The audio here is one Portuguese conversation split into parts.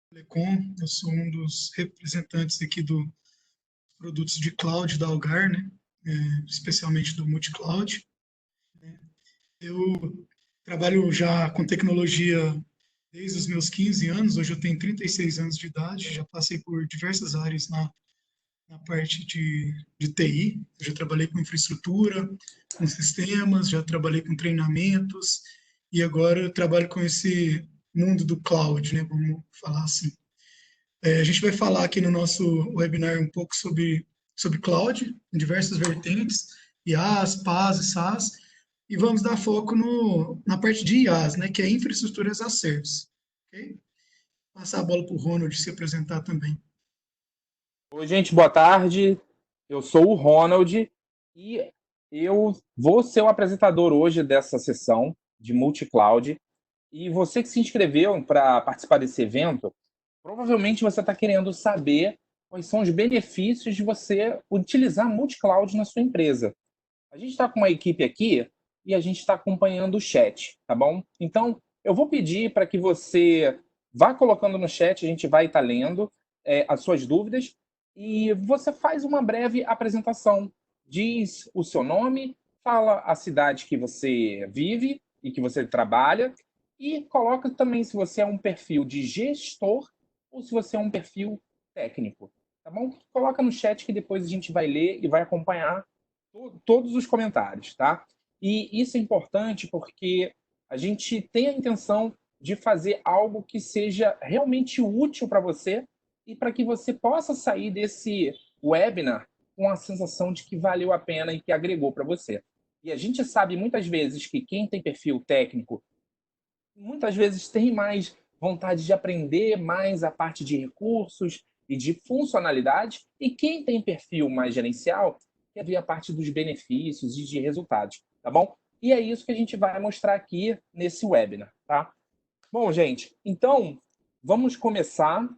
Telecom, eu sou um dos representantes aqui dos produtos de cloud da Algar, né? Especialmente do multi-cloud. Eu trabalho já com tecnologia desde os meus 15 anos, hoje eu tenho 36 anos de idade, já passei por diversas áreas na parte de TI, eu já trabalhei com infraestrutura, com sistemas, já trabalhei com treinamentos, e agora eu trabalho com esse mundo do cloud, né? Vamos falar assim. A gente vai falar aqui no nosso webinar um pouco sobre cloud, em diversas vertentes, IaaS, PaaS e SaaS, e vamos dar foco na parte de IaaS, né, que é Infraestrutura as a Service. Ok? Passar a bola para o Ronald se apresentar também. Oi, gente, boa tarde. Eu sou o Ronald e eu vou ser o apresentador hoje dessa sessão de multi-cloud. E você que se inscreveu para participar desse evento, provavelmente você está querendo saber quais são os benefícios de você utilizar multi-cloud na sua empresa. A gente está com uma equipe aqui e a gente está acompanhando o chat, tá bom? Então, eu vou pedir para que você vá colocando no chat, a gente vai estar lendo as suas dúvidas e você faz uma breve apresentação. Diz o seu nome, fala a cidade que você vive e que você trabalha e coloca também se você é um perfil de gestor ou se você é um perfil técnico, tá bom? Coloca no chat que depois a gente vai ler e vai acompanhar todos os comentários, tá? E isso é importante porque a gente tem a intenção de fazer algo que seja realmente útil para você e para que você possa sair desse webinar com a sensação de que valeu a pena e que agregou para você. E a gente sabe muitas vezes que quem tem perfil técnico muitas vezes tem mais vontade de aprender mais a parte de recursos e de funcionalidade, e quem tem perfil mais gerencial quer ver a parte dos benefícios e de resultados, tá bom? E é isso que a gente vai mostrar aqui nesse webinar, tá? Bom, gente, então vamos começar.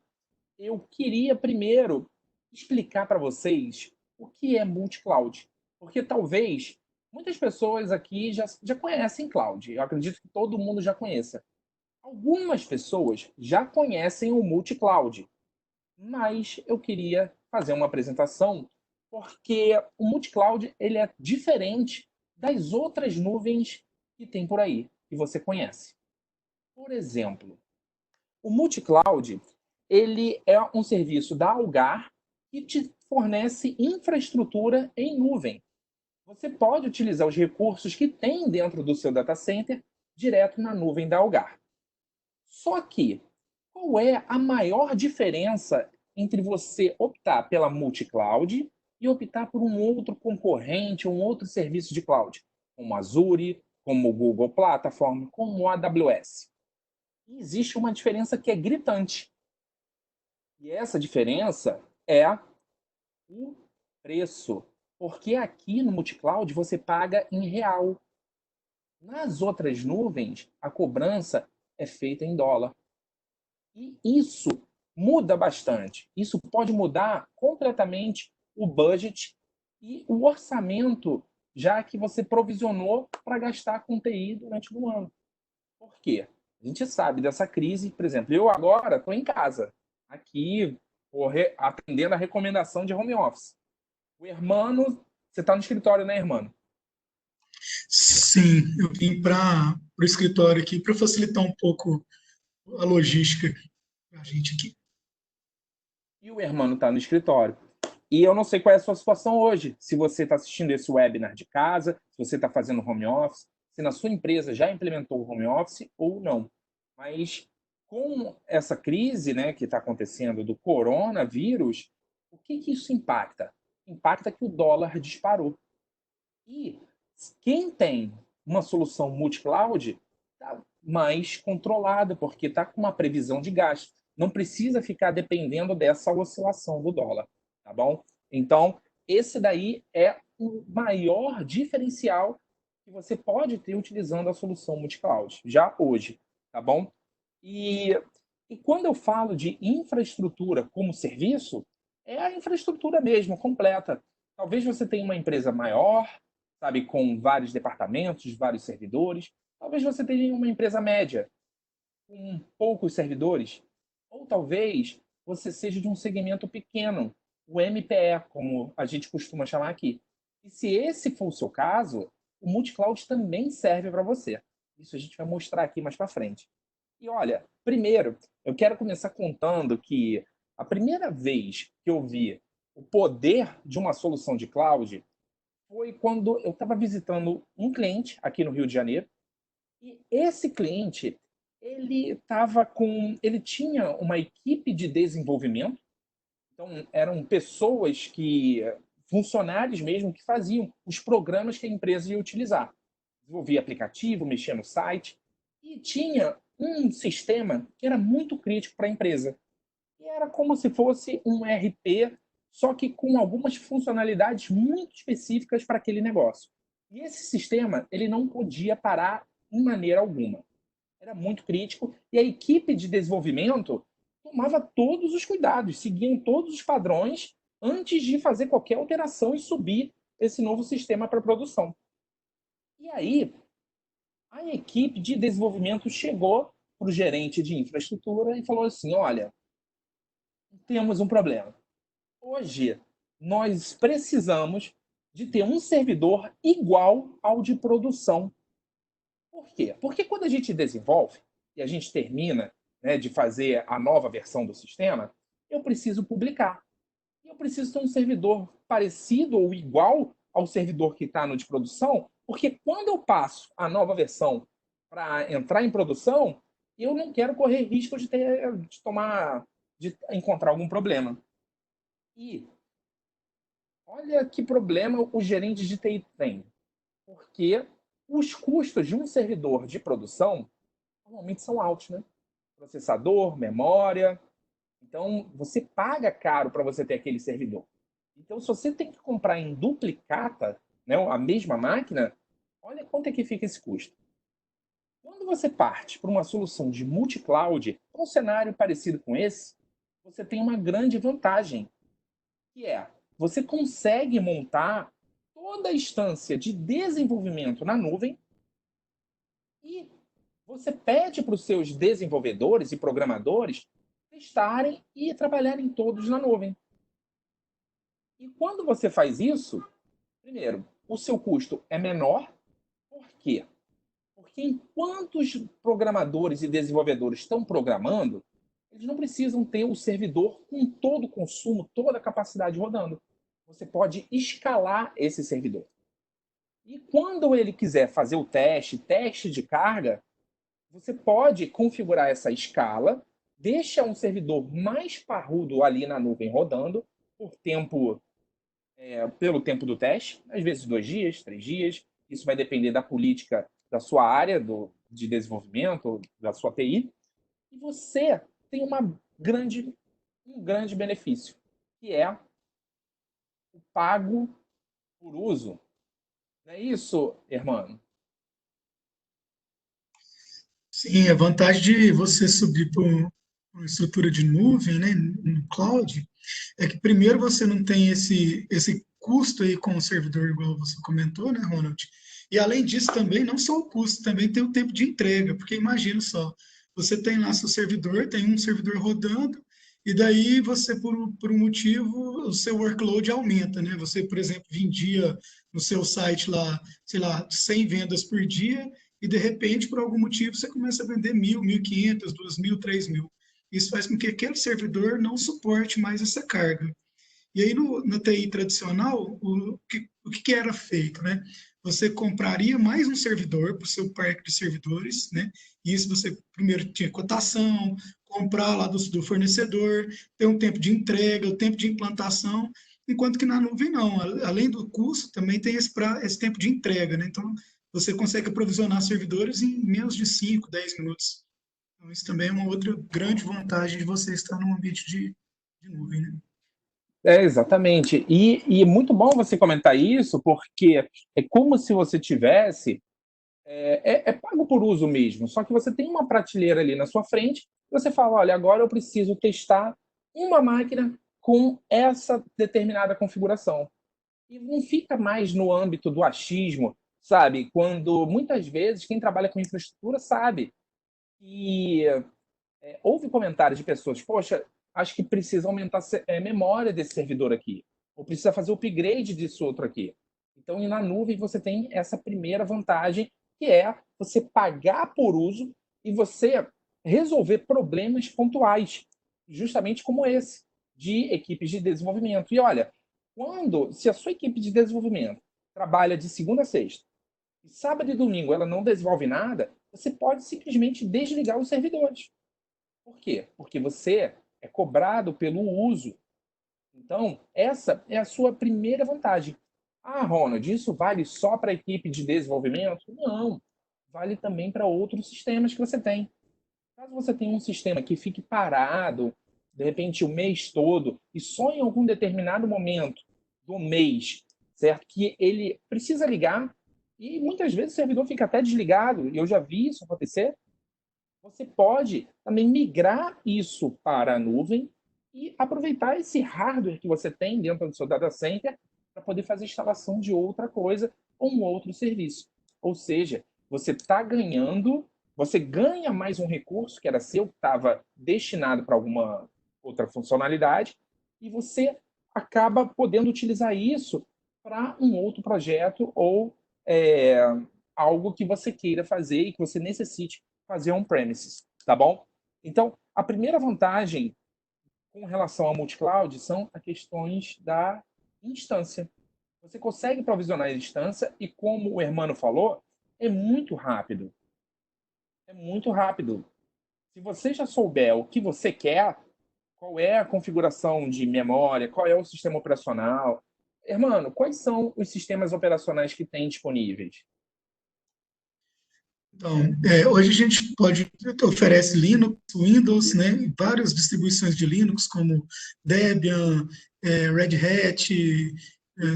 Eu queria primeiro explicar para vocês o que é multi-cloud, porque talvez muitas pessoas aqui já conhecem cloud. Eu acredito que todo mundo já conheça. Algumas pessoas já conhecem o multi-cloud, mas eu queria fazer uma apresentação porque o multi-cloud ele é diferente das outras nuvens que tem por aí, que você conhece. Por exemplo, o multi-cloud ele é um serviço da Algar que te fornece infraestrutura em nuvem. Você pode utilizar os recursos que tem dentro do seu data center direto na nuvem da Algar. Só que, qual é a maior diferença entre você optar pela multi-cloud e optar por um outro concorrente, um outro serviço de cloud, como Azure, como o Google Platform, como o AWS? E existe uma diferença que é gritante. E essa diferença é o preço. Porque aqui no multi-cloud você paga em real. Nas outras nuvens, a cobrança é feita em dólar. E isso muda bastante. Isso pode mudar completamente o budget e o orçamento, já que você provisionou para gastar com TI durante o ano. Por quê? A gente sabe dessa crise, por exemplo, eu agora estou em casa, aqui, atendendo a recomendação de home office. O Hermano, você está no escritório, né, Hermano? Sim, eu vim para o escritório aqui para facilitar um pouco a logística para a gente aqui. E o Hermano está no escritório. E eu não sei qual é a sua situação hoje. Se você está assistindo esse webinar de casa, se você está fazendo home office, se na sua empresa já implementou o home office ou não. Mas com essa crise, né, que está acontecendo do coronavírus, o que isso impacta? Impacta que o dólar disparou. E quem tem uma solução multi-cloud está mais controlada, porque está com uma previsão de gasto. Não precisa ficar dependendo dessa oscilação do dólar, tá bom? Então, esse daí é o maior diferencial que você pode ter utilizando a solução multi-cloud, já hoje, tá bom? E, e quando eu falo de infraestrutura como serviço, é a infraestrutura mesmo, completa. Talvez você tenha uma empresa maior, sabe, com vários departamentos, vários servidores. Talvez você tenha uma empresa média, com poucos servidores. Ou talvez você seja de um segmento pequeno, o MPE, como a gente costuma chamar aqui. E se esse for o seu caso, o multi-cloud também serve para você. Isso a gente vai mostrar aqui mais para frente. E olha, primeiro, eu quero começar contando que a primeira vez que eu vi o poder de uma solução de cloud foi quando eu estava visitando um cliente aqui no Rio de Janeiro. E esse cliente, ele tinha uma equipe de desenvolvimento. Então eram pessoas funcionários mesmo, que faziam os programas que a empresa ia utilizar. Desenvolvia aplicativo, mexia no site e tinha um sistema que era muito crítico para a empresa. E era como se fosse um ERP, só que com algumas funcionalidades muito específicas para aquele negócio. E esse sistema, ele não podia parar em maneira alguma. Era muito crítico e a equipe de desenvolvimento tomava todos os cuidados, seguiam todos os padrões antes de fazer qualquer alteração e subir esse novo sistema para produção. E aí, a equipe de desenvolvimento chegou para o gerente de infraestrutura e falou assim: olha, temos um problema. Hoje, nós precisamos de ter um servidor igual ao de produção. Por quê? Porque quando a gente desenvolve e a gente termina, né, de fazer a nova versão do sistema, eu preciso publicar. E eu preciso ter um servidor parecido ou igual ao servidor que está no de produção, porque quando eu passo a nova versão para entrar em produção, eu não quero correr risco de encontrar algum problema. E olha que problema o gerente de TI tem, porque os custos de um servidor de produção normalmente são altos, né? Processador, memória. Então, você paga caro para você ter aquele servidor. Então, se você tem que comprar em duplicata, né, a mesma máquina, olha quanto é que fica esse custo. Quando você parte para uma solução de multi-cloud, um cenário parecido com esse, você tem uma grande vantagem, que é você consegue montar toda a instância de desenvolvimento na nuvem e você pede para os seus desenvolvedores e programadores testarem e trabalharem todos na nuvem. E quando você faz isso, primeiro, o seu custo é menor. Por quê? Porque enquanto os programadores e desenvolvedores estão programando, eles não precisam ter o servidor com todo o consumo, toda a capacidade rodando. Você pode escalar esse servidor. E quando ele quiser fazer o teste de carga, você pode configurar essa escala, deixa um servidor mais parrudo ali na nuvem rodando pelo tempo do teste, às vezes 2 dias, 3 dias. Isso vai depender da política da sua área de desenvolvimento, da sua TI. E você tem um grande benefício, que é o pago por uso. Não é isso, irmão? Sim, a vantagem de você subir para uma estrutura de nuvem, né, no cloud, é que primeiro você não tem esse custo aí com o servidor, igual você comentou, né, Ronald? E além disso também, não só o custo, também tem o tempo de entrega, porque imagina só, você tem lá seu servidor, tem um servidor rodando, e daí você, por um motivo, o seu workload aumenta, né? Você, por exemplo, vendia no seu site lá, sei lá, 100 vendas por dia, e de repente, por algum motivo, você começa a vender 1.000, 1.500, 2.000, 3.000. Isso faz com que aquele servidor não suporte mais essa carga. E aí, na TI tradicional, o que era feito, né? Você compraria mais um servidor para o seu parque de servidores, né? E isso você primeiro tinha cotação, comprar lá do fornecedor, ter um tempo de entrega, o tempo de implantação, enquanto que na nuvem não. Além do custo, também tem esse tempo de entrega, né? Então, você consegue aprovisionar servidores em menos de 5, 10 minutos. Então, isso também é uma outra grande vantagem de você estar num ambiente de nuvem, né? Exatamente. E é muito bom você comentar isso, porque é como se você tivesse. É pago por uso mesmo, só que você tem uma prateleira ali na sua frente, e você fala: olha, agora eu preciso testar uma máquina com essa determinada configuração. E não fica mais no âmbito do achismo, sabe? Quando muitas vezes quem trabalha com infraestrutura sabe que houve comentários de pessoas, poxa, acho que precisa aumentar a memória desse servidor aqui, ou precisa fazer o upgrade disso outro aqui. Então, na nuvem, você tem essa primeira vantagem, que é você pagar por uso e você resolver problemas pontuais, justamente como esse, de equipes de desenvolvimento. E olha, se a sua equipe de desenvolvimento trabalha de segunda a sexta, e sábado e domingo ela não desenvolve nada, você pode simplesmente desligar os servidores. Por quê? Porque você é cobrado pelo uso. Então, essa é a sua primeira vantagem. Ah, Ronald, isso vale só para a equipe de desenvolvimento? Não. Vale também para outros sistemas que você tem. Caso você tenha um sistema que fique parado, de repente, o mês todo, e só em algum determinado momento do mês, certo? Que ele precisa ligar, e muitas vezes o servidor fica até desligado, e eu já vi isso acontecer, você pode também migrar isso para a nuvem e aproveitar esse hardware que você tem dentro do seu data center para poder fazer a instalação de outra coisa ou um outro serviço. Ou seja, você está ganhando, você ganha mais um recurso que era seu, que estava destinado para alguma outra funcionalidade, e você acaba podendo utilizar isso para um outro projeto ou é, algo que você queira fazer e que você necessite fazer on-premises, tá bom? Então, a primeira vantagem com relação ao multi-cloud são as questões da instância. Você consegue provisionar a instância e, como o Hermano falou, é muito rápido. É muito rápido. Se você já souber o que você quer, qual é a configuração de memória, qual é o sistema operacional. Hermano, quais são os sistemas operacionais que tem disponíveis? Então, hoje a gente oferece Linux, Windows, né, várias distribuições de Linux, como Debian, Red Hat,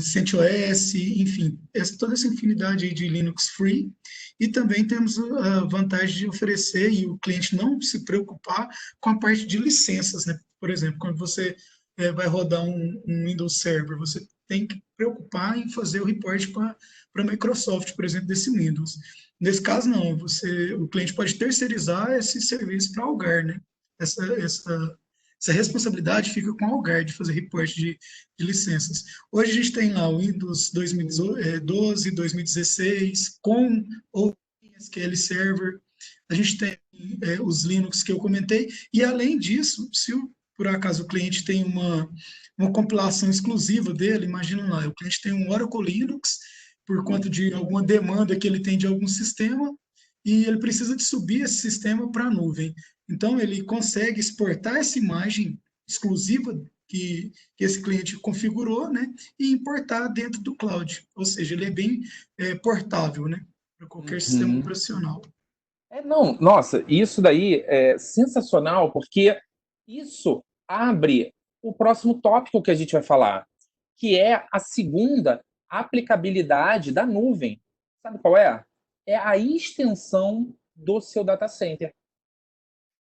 CentOS, enfim, toda essa infinidade aí de Linux free. E também temos a vantagem de oferecer e o cliente não se preocupar com a parte de licenças, né? Por exemplo, quando você vai rodar um Windows Server, você tem que preocupar em fazer o report para a Microsoft, por exemplo, desse Windows. Nesse caso, não, o cliente pode terceirizar esse serviço para a Algar, né? Essa responsabilidade fica com a Algar de fazer reporte de licenças. Hoje a gente tem lá o Windows 2012, 2016, com ou SQL Server, a gente tem os Linux que eu comentei, e além disso, se por acaso o cliente tem uma compilação exclusiva dele, imagina lá, o cliente tem um Oracle Linux, por conta de alguma demanda que ele tem de algum sistema, e ele precisa de subir esse sistema para a nuvem. Então, ele consegue exportar essa imagem exclusiva que esse cliente configurou, né, e importar dentro do cloud. Ou seja, ele é bem portável, né, para qualquer sistema Uhum. operacional. Não, nossa, isso daí é sensacional, porque isso abre o próximo tópico que a gente vai falar, que é a segunda aplicabilidade da nuvem. Sabe qual é? É a extensão do seu data center.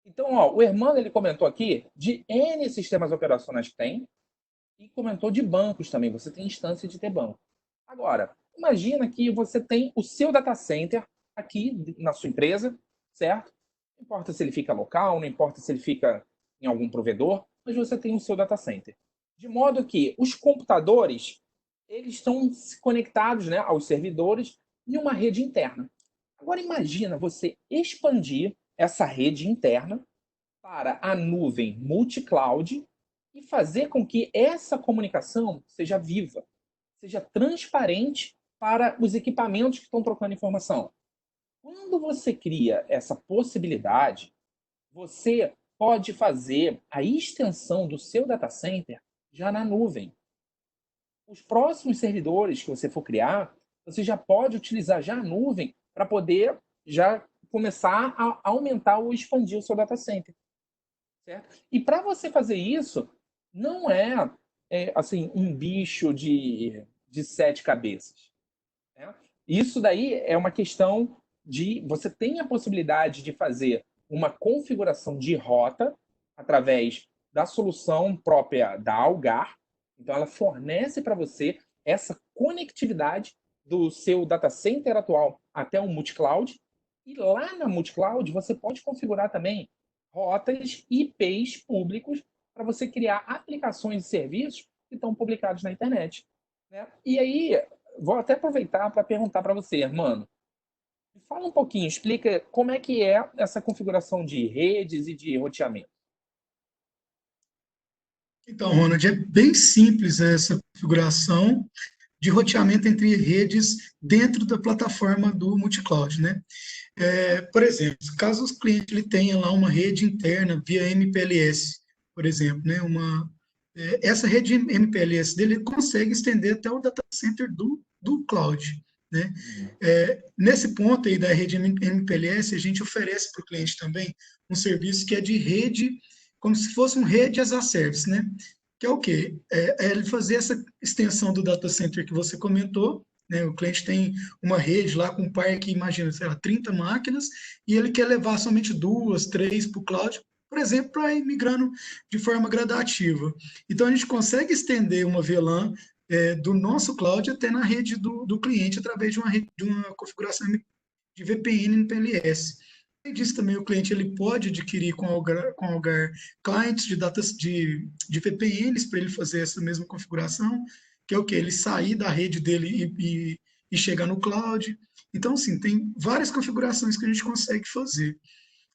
Então, ó, o Hermano ele comentou aqui de N sistemas operacionais que tem e comentou de bancos também. Você tem instância de ter banco. Agora, imagina que você tem o seu data center aqui na sua empresa, certo? Não importa se ele fica local, não importa se ele fica em algum provedor, mas você tem o seu data center. De modo que os computadores eles estão conectados, né, aos servidores em uma rede interna. Agora imagina você expandir essa rede interna para a nuvem multi-cloud e fazer com que essa comunicação seja viva, seja transparente para os equipamentos que estão trocando informação. Quando você cria essa possibilidade, você pode fazer a extensão do seu data center já na nuvem. Os próximos servidores que você for criar, você já pode utilizar já a nuvem para poder já começar a aumentar ou expandir o seu data center. Certo? E para você fazer isso, não assim um bicho de sete cabeças. Né? Isso daí é uma questão de você tem a possibilidade de fazer uma configuração de rota através da solução própria da Algar. Então, ela fornece para você essa conectividade do seu data center atual até o multi-cloud. E lá na multi-cloud, você pode configurar também rotas e IPs públicos para você criar aplicações e serviços que estão publicados na internet, né? E aí, vou até aproveitar para perguntar para você, mano, me fala um pouquinho, explica como é que é essa configuração de redes e de roteamento. Então, Ronald, é bem simples essa configuração de roteamento entre redes dentro da plataforma do multicloud, né? Por exemplo, caso o cliente ele tenha lá uma rede interna via MPLS, por exemplo, né? Essa rede MPLS dele ele consegue estender até o data center do cloud, né? Nesse ponto aí da rede MPLS, a gente oferece para o cliente também um serviço que é de rede, como se fosse um rede as a service, né? Que é o quê? É ele fazer essa extensão do data center que você comentou, né? O cliente tem uma rede lá com um parque, imagina, sei lá, 30 máquinas, e ele quer levar somente duas, três para o cloud, por exemplo, para ir migrando de forma gradativa. Então, a gente consegue estender uma VLAN do nosso cloud até na rede do cliente através de uma configuração de VPN no PLS. Além disso, também o cliente ele pode adquirir com Algar clientes de VPNs para ele fazer essa mesma configuração, que é o que? Ele sair da rede dele e chegar no cloud. Então, assim, tem várias configurações que a gente consegue fazer.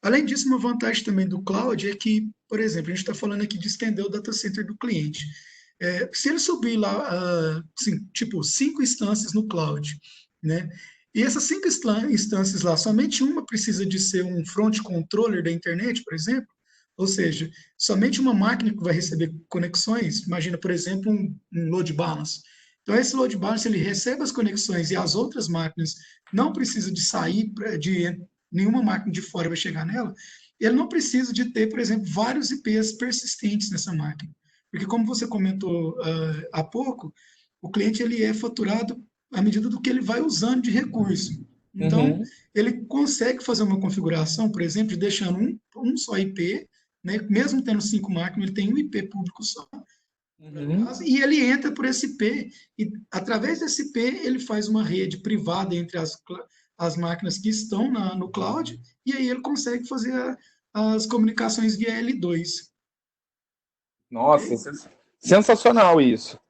Além disso, uma vantagem também do cloud é que, por exemplo, a gente está falando aqui de estender o data center do cliente. Se ele subir lá, assim, tipo, 5 instâncias no cloud, né? E essas 5 instâncias lá, somente uma precisa de ser um front controller da internet, por exemplo, ou seja, somente uma máquina que vai receber conexões, imagina, por exemplo, um load balance. Então, esse load balance, ele recebe as conexões e as outras máquinas não precisam de sair, de nenhuma máquina de fora vai chegar nela, ele não precisa de ter, por exemplo, vários IPs persistentes nessa máquina. Porque, como você comentou há pouco, o cliente ele é faturado à medida do que ele vai usando de recurso. Então, Uhum, ele consegue fazer uma configuração, por exemplo, de deixando um só IP, né? Mesmo tendo 5 máquinas, ele tem um IP público só, uhum. e ele entra por esse IP, e através desse IP ele faz uma rede privada entre as máquinas que estão no cloud, e aí ele consegue fazer as comunicações via L2. Ok? Nossa, sensacional isso.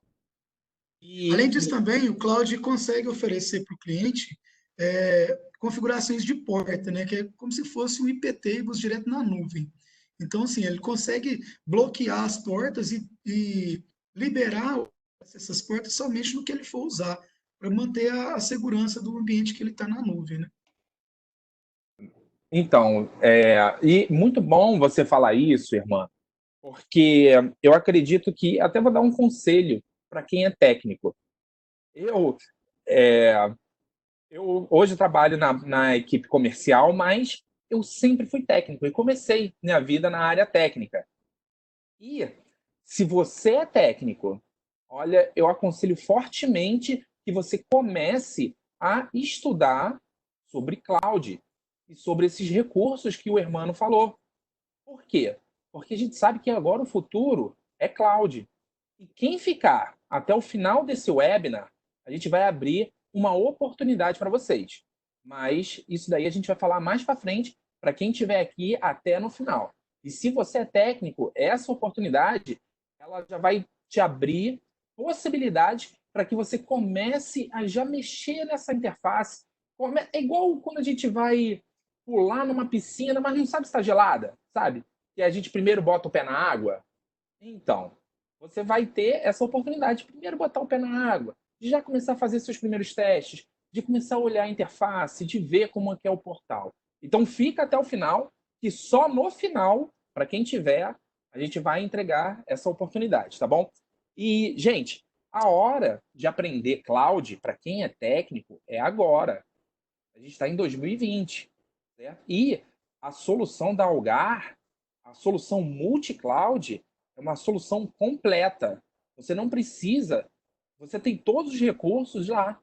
Além disso, E, também, o cloud consegue oferecer para o cliente configurações de porta, né, que é como se fosse um IP tables direto na nuvem. Então, assim, ele consegue bloquear as portas e liberar essas portas somente no que ele for usar, para manter a segurança do ambiente que ele está na nuvem, né? então, e muito bom você falar isso, irmã, porque eu acredito que, até vou dar um conselho para quem é técnico. Eu, é, eu hoje trabalho na equipe comercial, mas eu sempre fui técnico e comecei minha vida na área técnica. E se você é técnico, olha, eu aconselho fortemente que você comece a estudar sobre cloud e sobre esses recursos que o Hermano falou. Por quê? Porque a gente sabe que agora o futuro é cloud. E quem ficar até o final desse webinar, a gente vai abrir uma oportunidade para vocês. Mas isso daí a gente vai falar mais para frente para quem estiver aqui até no final. E se você é técnico, essa oportunidade ela já vai te abrir possibilidades para que você comece a já mexer nessa interface. É igual quando a gente vai pular numa piscina, mas não sabe se está gelada, sabe? E a gente primeiro bota o pé na água. Então, você vai ter essa oportunidade de primeiro botar o pé na água, de já começar a fazer seus primeiros testes, de começar a olhar a interface, de ver como é que é o portal. Então, fica até o final, que só no final, para quem tiver, a gente vai entregar essa oportunidade, tá bom? E, gente, a hora de aprender cloud, para quem é técnico, é agora. A gente está em 2020, certo? E a solução da Algar, a solução multi-cloud, é uma solução completa. Você não precisa, você tem todos os recursos lá,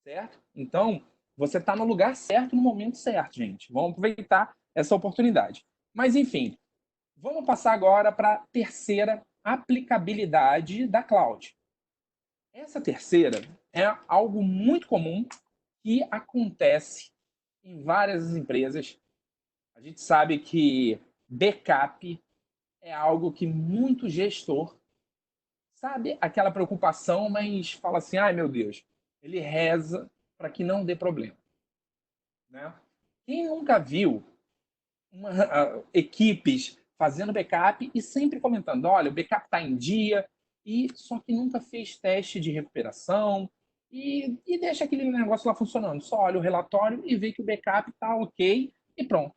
certo? Então, você está no lugar certo, no momento certo, gente. Vamos aproveitar essa oportunidade. Mas, enfim, vamos passar agora para a terceira aplicabilidade da cloud. Essa terceira é algo muito comum que acontece em várias empresas. A gente sabe que backup é algo que muito gestor sabe aquela preocupação, mas fala assim, ai meu Deus, ele reza para que não dê problema, né? Quem nunca viu equipes fazendo backup e sempre comentando, olha, o backup está em dia, e só que nunca fez teste de recuperação e deixa aquele negócio lá funcionando. Só olha o relatório e vê que o backup está ok e pronto.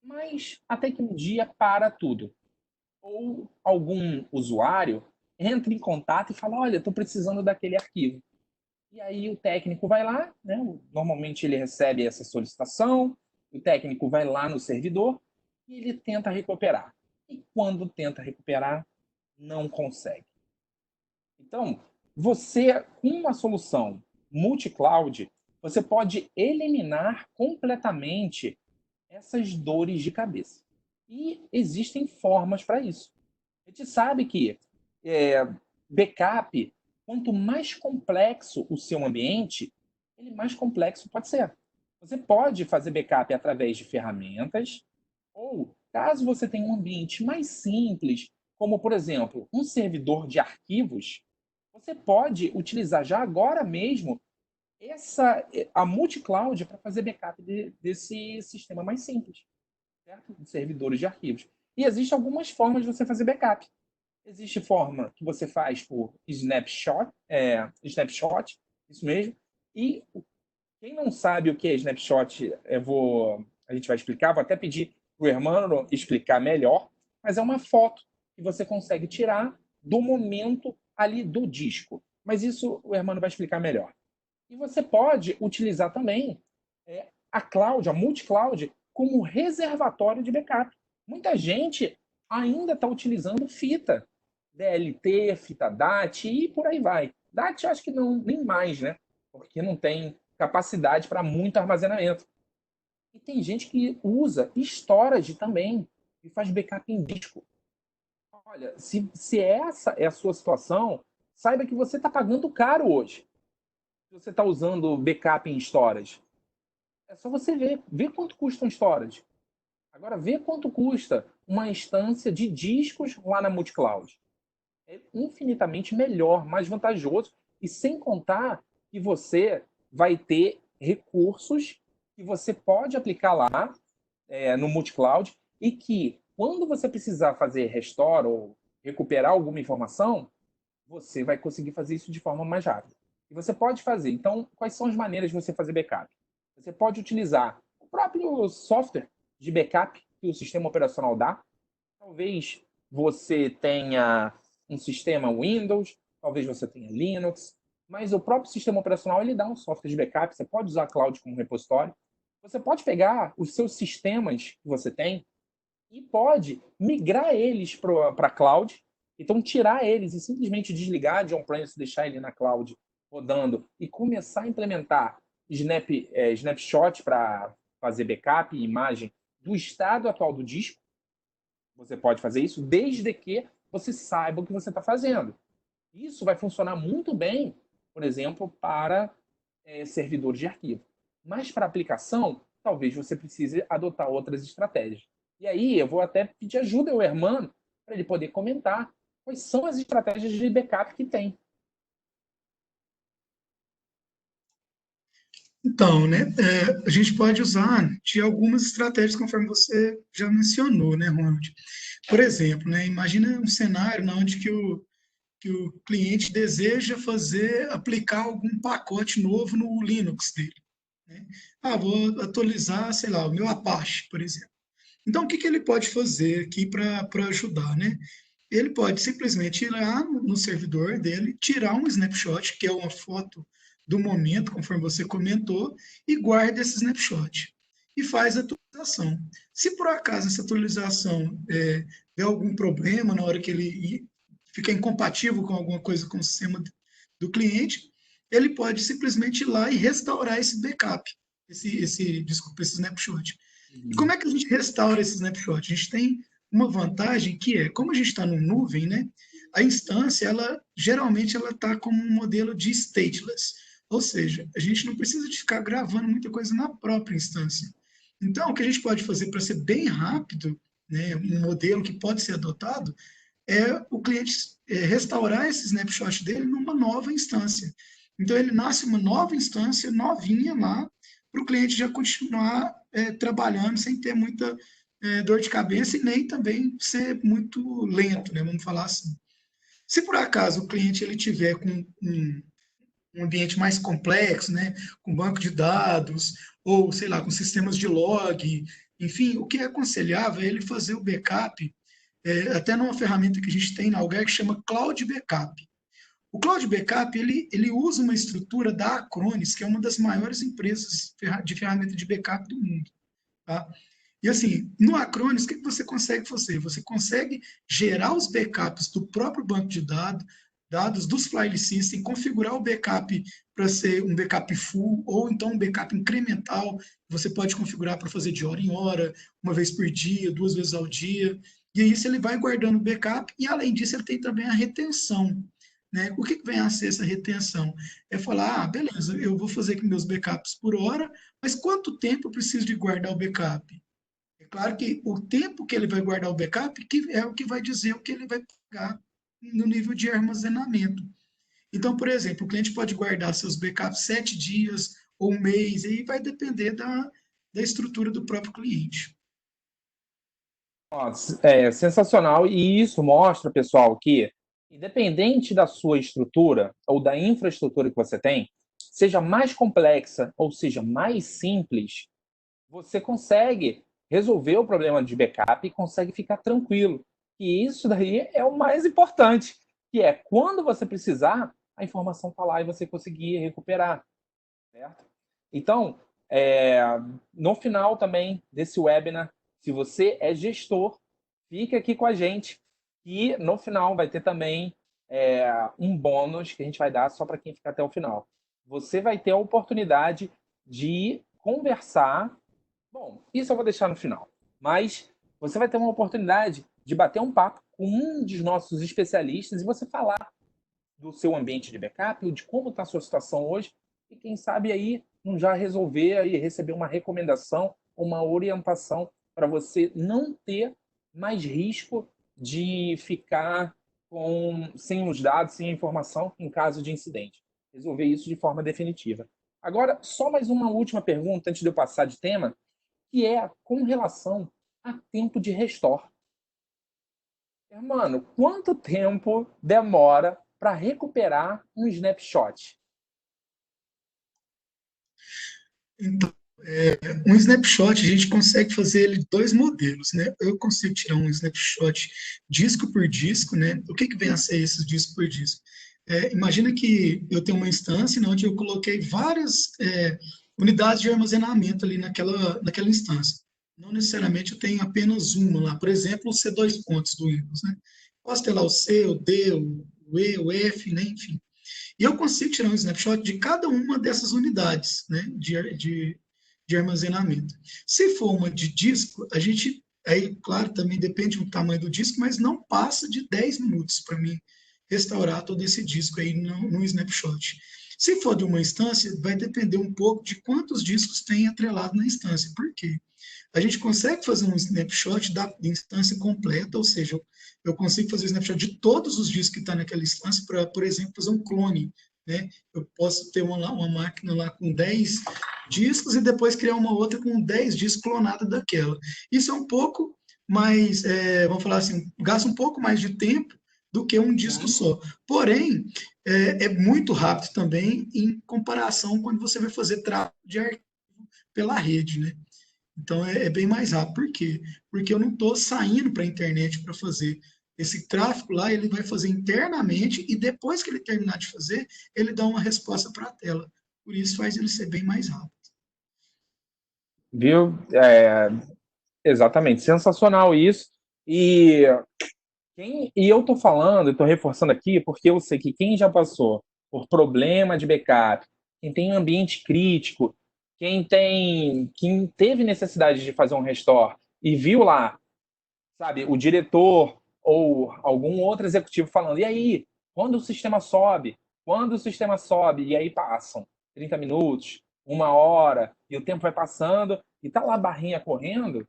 Mas até que um dia para tudo. Ou algum usuário entra em contato e fala, olha, estou precisando daquele arquivo. E aí o técnico vai lá, né? Normalmente ele recebe essa solicitação, o técnico vai lá no servidor e ele tenta recuperar. E quando tenta recuperar, não consegue. Então, você, com uma solução multi-cloud, você pode eliminar completamente essas dores de cabeça. E existem formas para isso. A gente sabe que backup, quanto mais complexo o seu ambiente, ele mais complexo pode ser. Você pode fazer backup através de ferramentas, ou caso você tenha um ambiente mais simples, como por exemplo, um servidor de arquivos, você pode utilizar já agora mesmo a multi-cloud para fazer backup desse sistema mais simples, certo? De servidores de arquivos. E existem algumas formas de você fazer backup. Existe forma que você faz por snapshot, isso mesmo. E quem não sabe o que é snapshot, a gente vai explicar, vou até pedir para o Hermano explicar melhor, mas é uma foto que você consegue tirar do momento ali do disco. Mas isso o Hermano vai explicar melhor. E você pode utilizar também a cloud, a multi-cloud, como reservatório de backup. Muita gente ainda está utilizando fita, DLT, fita DAT e por aí vai. DAT eu acho que não, nem mais, né? Porque não tem capacidade para muito armazenamento. E tem gente que usa storage também e faz backup em disco. Olha, se essa é a sua situação, saiba que você está pagando caro hoje. Se você está usando backup em storage, é só você ver quanto custa um storage. Agora, vê quanto custa uma instância de discos lá na multi-cloud. É infinitamente melhor, mais vantajoso, e sem contar que você vai ter recursos que você pode aplicar lá no multi-cloud e que, quando você precisar fazer restore ou recuperar alguma informação, você vai conseguir fazer isso de forma mais rápida. E você pode fazer. Então, quais são as maneiras de você fazer backup? Você pode utilizar o próprio software de backup que o sistema operacional dá. Talvez você tenha um sistema Windows, talvez você tenha Linux, mas o próprio sistema operacional ele dá um software de backup. Você pode usar a cloud como repositório. Você pode pegar os seus sistemas que você tem e pode migrar eles para a cloud. Então, tirar eles e simplesmente desligar de on-premise, deixar ele na cloud rodando e começar a implementar snapshot para fazer backup e imagem do estado atual do disco. Você pode fazer isso desde que você saiba o que você está fazendo. Isso vai funcionar muito bem, por exemplo, para servidores de arquivo. Mas para aplicação, talvez você precise adotar outras estratégias. E aí eu vou até pedir ajuda ao Hermano para ele poder comentar quais são as estratégias de backup que tem. Então, né, a gente pode usar de algumas estratégias, conforme você já mencionou, né, Ronald? Por exemplo, né, imagina um cenário onde que o cliente deseja aplicar algum pacote novo no Linux dele, né? Ah, vou atualizar, sei lá, o meu Apache, por exemplo. Então, o que ele pode fazer aqui para ajudar, né? Ele pode simplesmente ir lá no servidor dele, tirar um snapshot, que é uma foto do momento, conforme você comentou, e guarda esse snapshot. E faz a atualização. Se por acaso essa atualização der algum problema na hora que ele fica incompatível com alguma coisa com o sistema do cliente, ele pode simplesmente ir lá e restaurar esse backup, desculpa, esse snapshot. E como é que a gente restaura esse snapshot? A gente tem uma vantagem que é, como a gente está no nuvem, né? A instância, geralmente ela está como um modelo de stateless, ou seja, a gente não precisa de ficar gravando muita coisa na própria instância. Então, o que a gente pode fazer para ser bem rápido né, um modelo que pode ser adotado, é o cliente restaurar esse snapshot dele numa nova instância. Então, ele nasce uma nova instância, novinha lá, para o cliente já continuar trabalhando sem ter muita dor de cabeça e nem também ser muito lento, né? Vamos falar assim. Se por acaso o cliente ele tiver com um ambiente mais complexo, né, com banco de dados, ou sei lá, com sistemas de log, enfim, o que é aconselhável é ele fazer o backup, até numa ferramenta que a gente tem na Algar que chama Cloud Backup. O Cloud Backup ele usa uma estrutura da Acronis, que é uma das maiores empresas de ferramenta de backup do mundo. Tá? E assim, no Acronis, o que você consegue fazer? Você consegue gerar os backups do próprio banco de dados dos file system, configurar o backup para ser um backup full ou então um backup incremental. Você pode configurar para fazer de hora em hora, uma vez por dia, duas vezes ao dia. E aí ele vai guardando o backup e além disso ele tem também a retenção. Né? O que vem a ser essa retenção? É falar, beleza, eu vou fazer aqui meus backups por hora, mas quanto tempo eu preciso de guardar o backup? É claro que o tempo que ele vai guardar o backup que é o que vai dizer o que ele vai pagar no nível de armazenamento. Então, por exemplo, o cliente pode guardar seus backups 7 dias ou um mês, e aí vai depender da estrutura do próprio cliente. Nossa, é sensacional. E isso mostra, pessoal, que independente da sua estrutura ou da infraestrutura que você tem, seja mais complexa ou seja mais simples, você consegue resolver o problema de backup e consegue ficar tranquilo. E isso daí é o mais importante, que é quando você precisar, a informação está lá e você conseguir recuperar, certo? Então, é, no final também desse webinar, se você é gestor, fique aqui com a gente e no final vai ter também um bônus que a gente vai dar só para quem ficar até o final. Você vai ter a oportunidade de conversar. Bom, isso eu vou deixar no final. Mas você vai ter uma oportunidade de bater um papo com um dos nossos especialistas e você falar do seu ambiente de backup, de como está a sua situação hoje, e quem sabe aí não já resolver e receber uma recomendação, uma orientação para você não ter mais risco de ficar sem os dados, sem a informação em caso de incidente. Resolver isso de forma definitiva. Agora, só mais uma última pergunta antes de eu passar de tema, que é com relação a tempo de restore. Mano, quanto tempo demora para recuperar um snapshot? Então, um snapshot, a gente consegue fazer ele dois modelos, né? Eu consigo tirar um snapshot disco por disco, né? O que vem a ser esse disco por disco? Imagina que eu tenho uma instância onde eu coloquei várias unidades de armazenamento ali naquela instância. Não necessariamente eu tenho apenas uma lá. Por exemplo, o C2 pontos do Windows, né? Posso ter lá o C, o D, o E, o F, né? Enfim. E eu consigo tirar um snapshot de cada uma dessas unidades, né, de armazenamento. Se for uma de disco, a gente, aí, claro, também depende do tamanho do disco, mas não passa de 10 minutos para mim restaurar todo esse disco aí no snapshot. Se for de uma instância, vai depender um pouco de quantos discos tem atrelado na instância. Por quê? A gente consegue fazer um snapshot da instância completa, ou seja, eu consigo fazer um snapshot de todos os discos que estão naquela instância para, por exemplo, fazer um clone. Né? Eu posso ter uma máquina lá com 10 discos e depois criar uma outra com 10 discos clonados daquela. Isso é um pouco mais, vamos falar assim, gasta um pouco mais de tempo do que um disco só. Porém, é muito rápido também em comparação quando você vai fazer tráfego de arquivo pela rede, né? Então bem mais rápido. Por quê? Porque eu não estou saindo para a internet para fazer. Esse tráfego lá, ele vai fazer internamente e depois que ele terminar de fazer, ele dá uma resposta para a tela. Por isso faz ele ser bem mais rápido. Viu? Exatamente, sensacional isso. E eu estou falando, estou reforçando aqui, porque eu sei que quem já passou por problema de backup, quem tem ambiente crítico, quem teve necessidade de fazer um restore e viu lá, sabe, o diretor ou algum outro executivo falando, e aí, quando o sistema sobe? Quando o sistema sobe? E aí passam 30 minutos, 1 hora, e o tempo vai passando, e tá lá a barrinha correndo,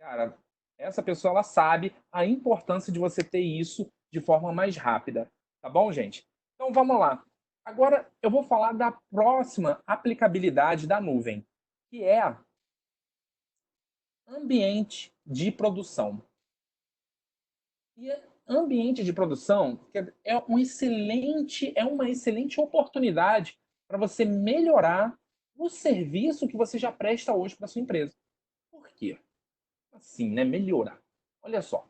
cara, Essa pessoa ela sabe a importância de você ter isso de forma mais rápida. Tá bom, gente? Então vamos lá. Agora eu vou falar da próxima aplicabilidade da nuvem, que é ambiente de produção. E ambiente de produção é uma excelente oportunidade para você melhorar o serviço que você já presta hoje para sua empresa. Por quê? Assim, né? Melhorar. Olha só,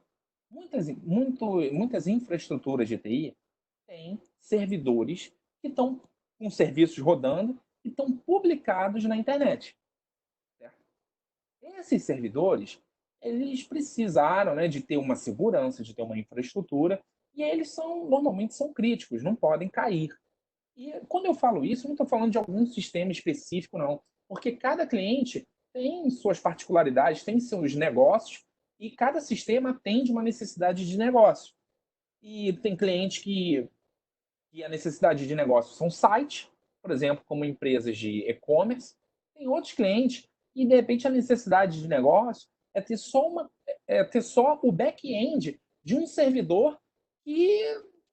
muitas infraestruturas de TI têm servidores que estão com serviços rodando e estão publicados na internet. Certo? Esses servidores, eles precisaram, né, de ter uma segurança, de ter uma infraestrutura, e eles normalmente são críticos, não podem cair. E quando eu falo isso, não estou falando de algum sistema específico, não, porque cada cliente tem suas particularidades, tem seus negócios, e cada sistema atende uma necessidade de negócio. E tem cliente que a necessidade de negócio são sites, por exemplo, como empresas de e-commerce. Tem outros clientes e, de repente, a necessidade de negócio é ter só o back-end de um servidor que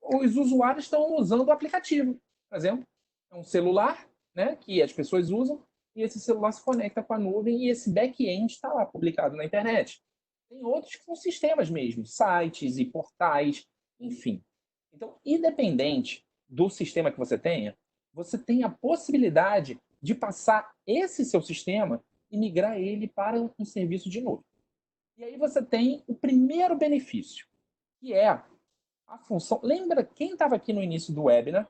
os usuários estão usando o aplicativo. Por exemplo, é um celular, né, que as pessoas usam, e esse celular se conecta com a nuvem e esse back-end está lá publicado na internet. Tem outros que são sistemas mesmo, sites e portais, enfim. Então, independente do sistema que você tem a possibilidade de passar esse seu sistema e migrar ele para um serviço de nuvem. E aí você tem o primeiro benefício, que é a função. Lembra quem estava aqui no início do webinar,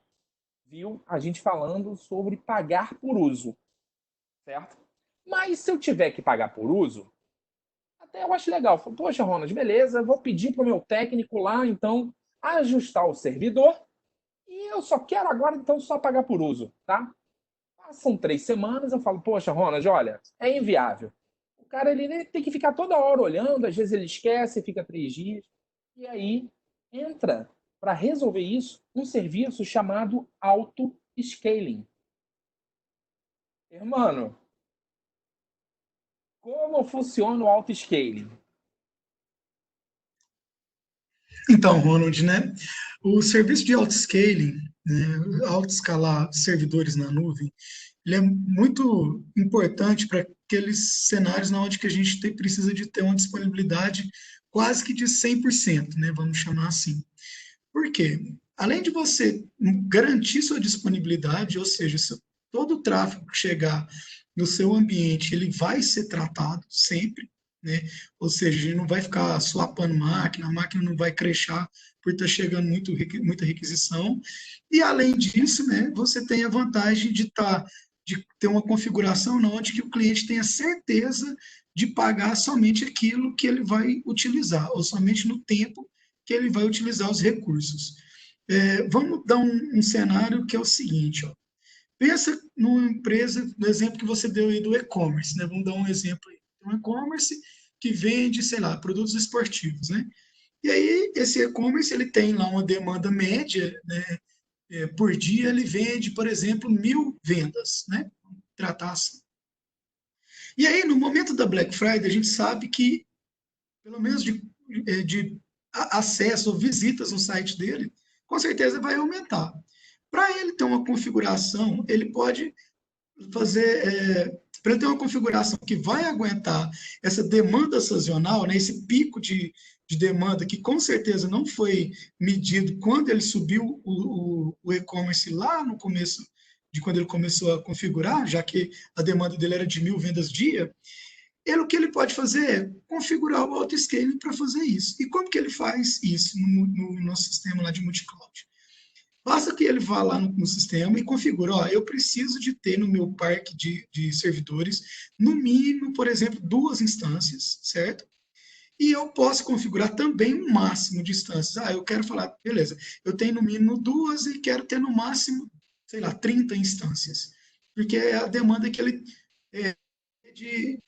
viu a gente falando sobre pagar por uso, certo? Mas se eu tiver que pagar por uso, até eu acho legal. Poxa, Ronald, beleza, vou pedir para o meu técnico lá, então, ajustar o servidor e eu só quero agora, então, só pagar por uso, tá? Passam 3 semanas, eu falo, poxa, Ronald, olha, é inviável. O cara ele tem que ficar toda hora olhando, às vezes ele esquece, fica 3 dias. E aí entra para resolver isso um serviço chamado auto-scaling. Irmão, como funciona o auto-scaling? Então, Ronald, né? O serviço de autoscaling, né, autoescalar servidores na nuvem, ele é muito importante para aqueles cenários onde que a gente precisa de ter uma disponibilidade quase que de 100%, né? Vamos chamar assim. Por quê? Além de você garantir sua disponibilidade, ou seja, se todo o tráfego que chegar no seu ambiente, ele vai ser tratado sempre, né? Ou seja, ele não vai ficar swapando máquina, a máquina não vai crashar por estar chegando muita requisição. E além disso, né, você tem a vantagem de ter uma configuração onde que o cliente tenha certeza de pagar somente aquilo que ele vai utilizar, ou somente no tempo que ele vai utilizar os recursos. Vamos dar um cenário que é o seguinte, ó. Pensa numa empresa, no exemplo que você deu aí do e-commerce, né? Vamos dar um exemplo aí. Um e-commerce que vende, sei lá, produtos esportivos, né? E aí, esse e-commerce, ele tem lá uma demanda média, né? Por dia, ele vende, por exemplo, 1.000 vendas, né? Tratar assim. E aí, no momento da Black Friday, a gente sabe que, pelo menos de acesso ou visitas no site dele, com certeza vai aumentar. Para ele ter uma configuração, ele pode para ele ter uma configuração que vai aguentar essa demanda sazonal, né, esse pico de demanda que com certeza não foi medido quando ele subiu o e-commerce lá no começo de quando ele começou a configurar, já que a demanda dele era de 1.000 vendas dia, o que ele pode fazer é configurar o auto-scaling para fazer isso. E como que ele faz isso no nosso sistema lá de multi-cloud? Basta que ele vá lá no sistema e configure, ó, eu preciso de ter no meu parque de servidores, no mínimo, por exemplo, 2 instâncias, certo? E eu posso configurar também um máximo de instâncias. Ah, eu quero falar, beleza, eu tenho no mínimo 2 e quero ter no máximo, sei lá, 30 instâncias. Porque é a demanda que ele é de,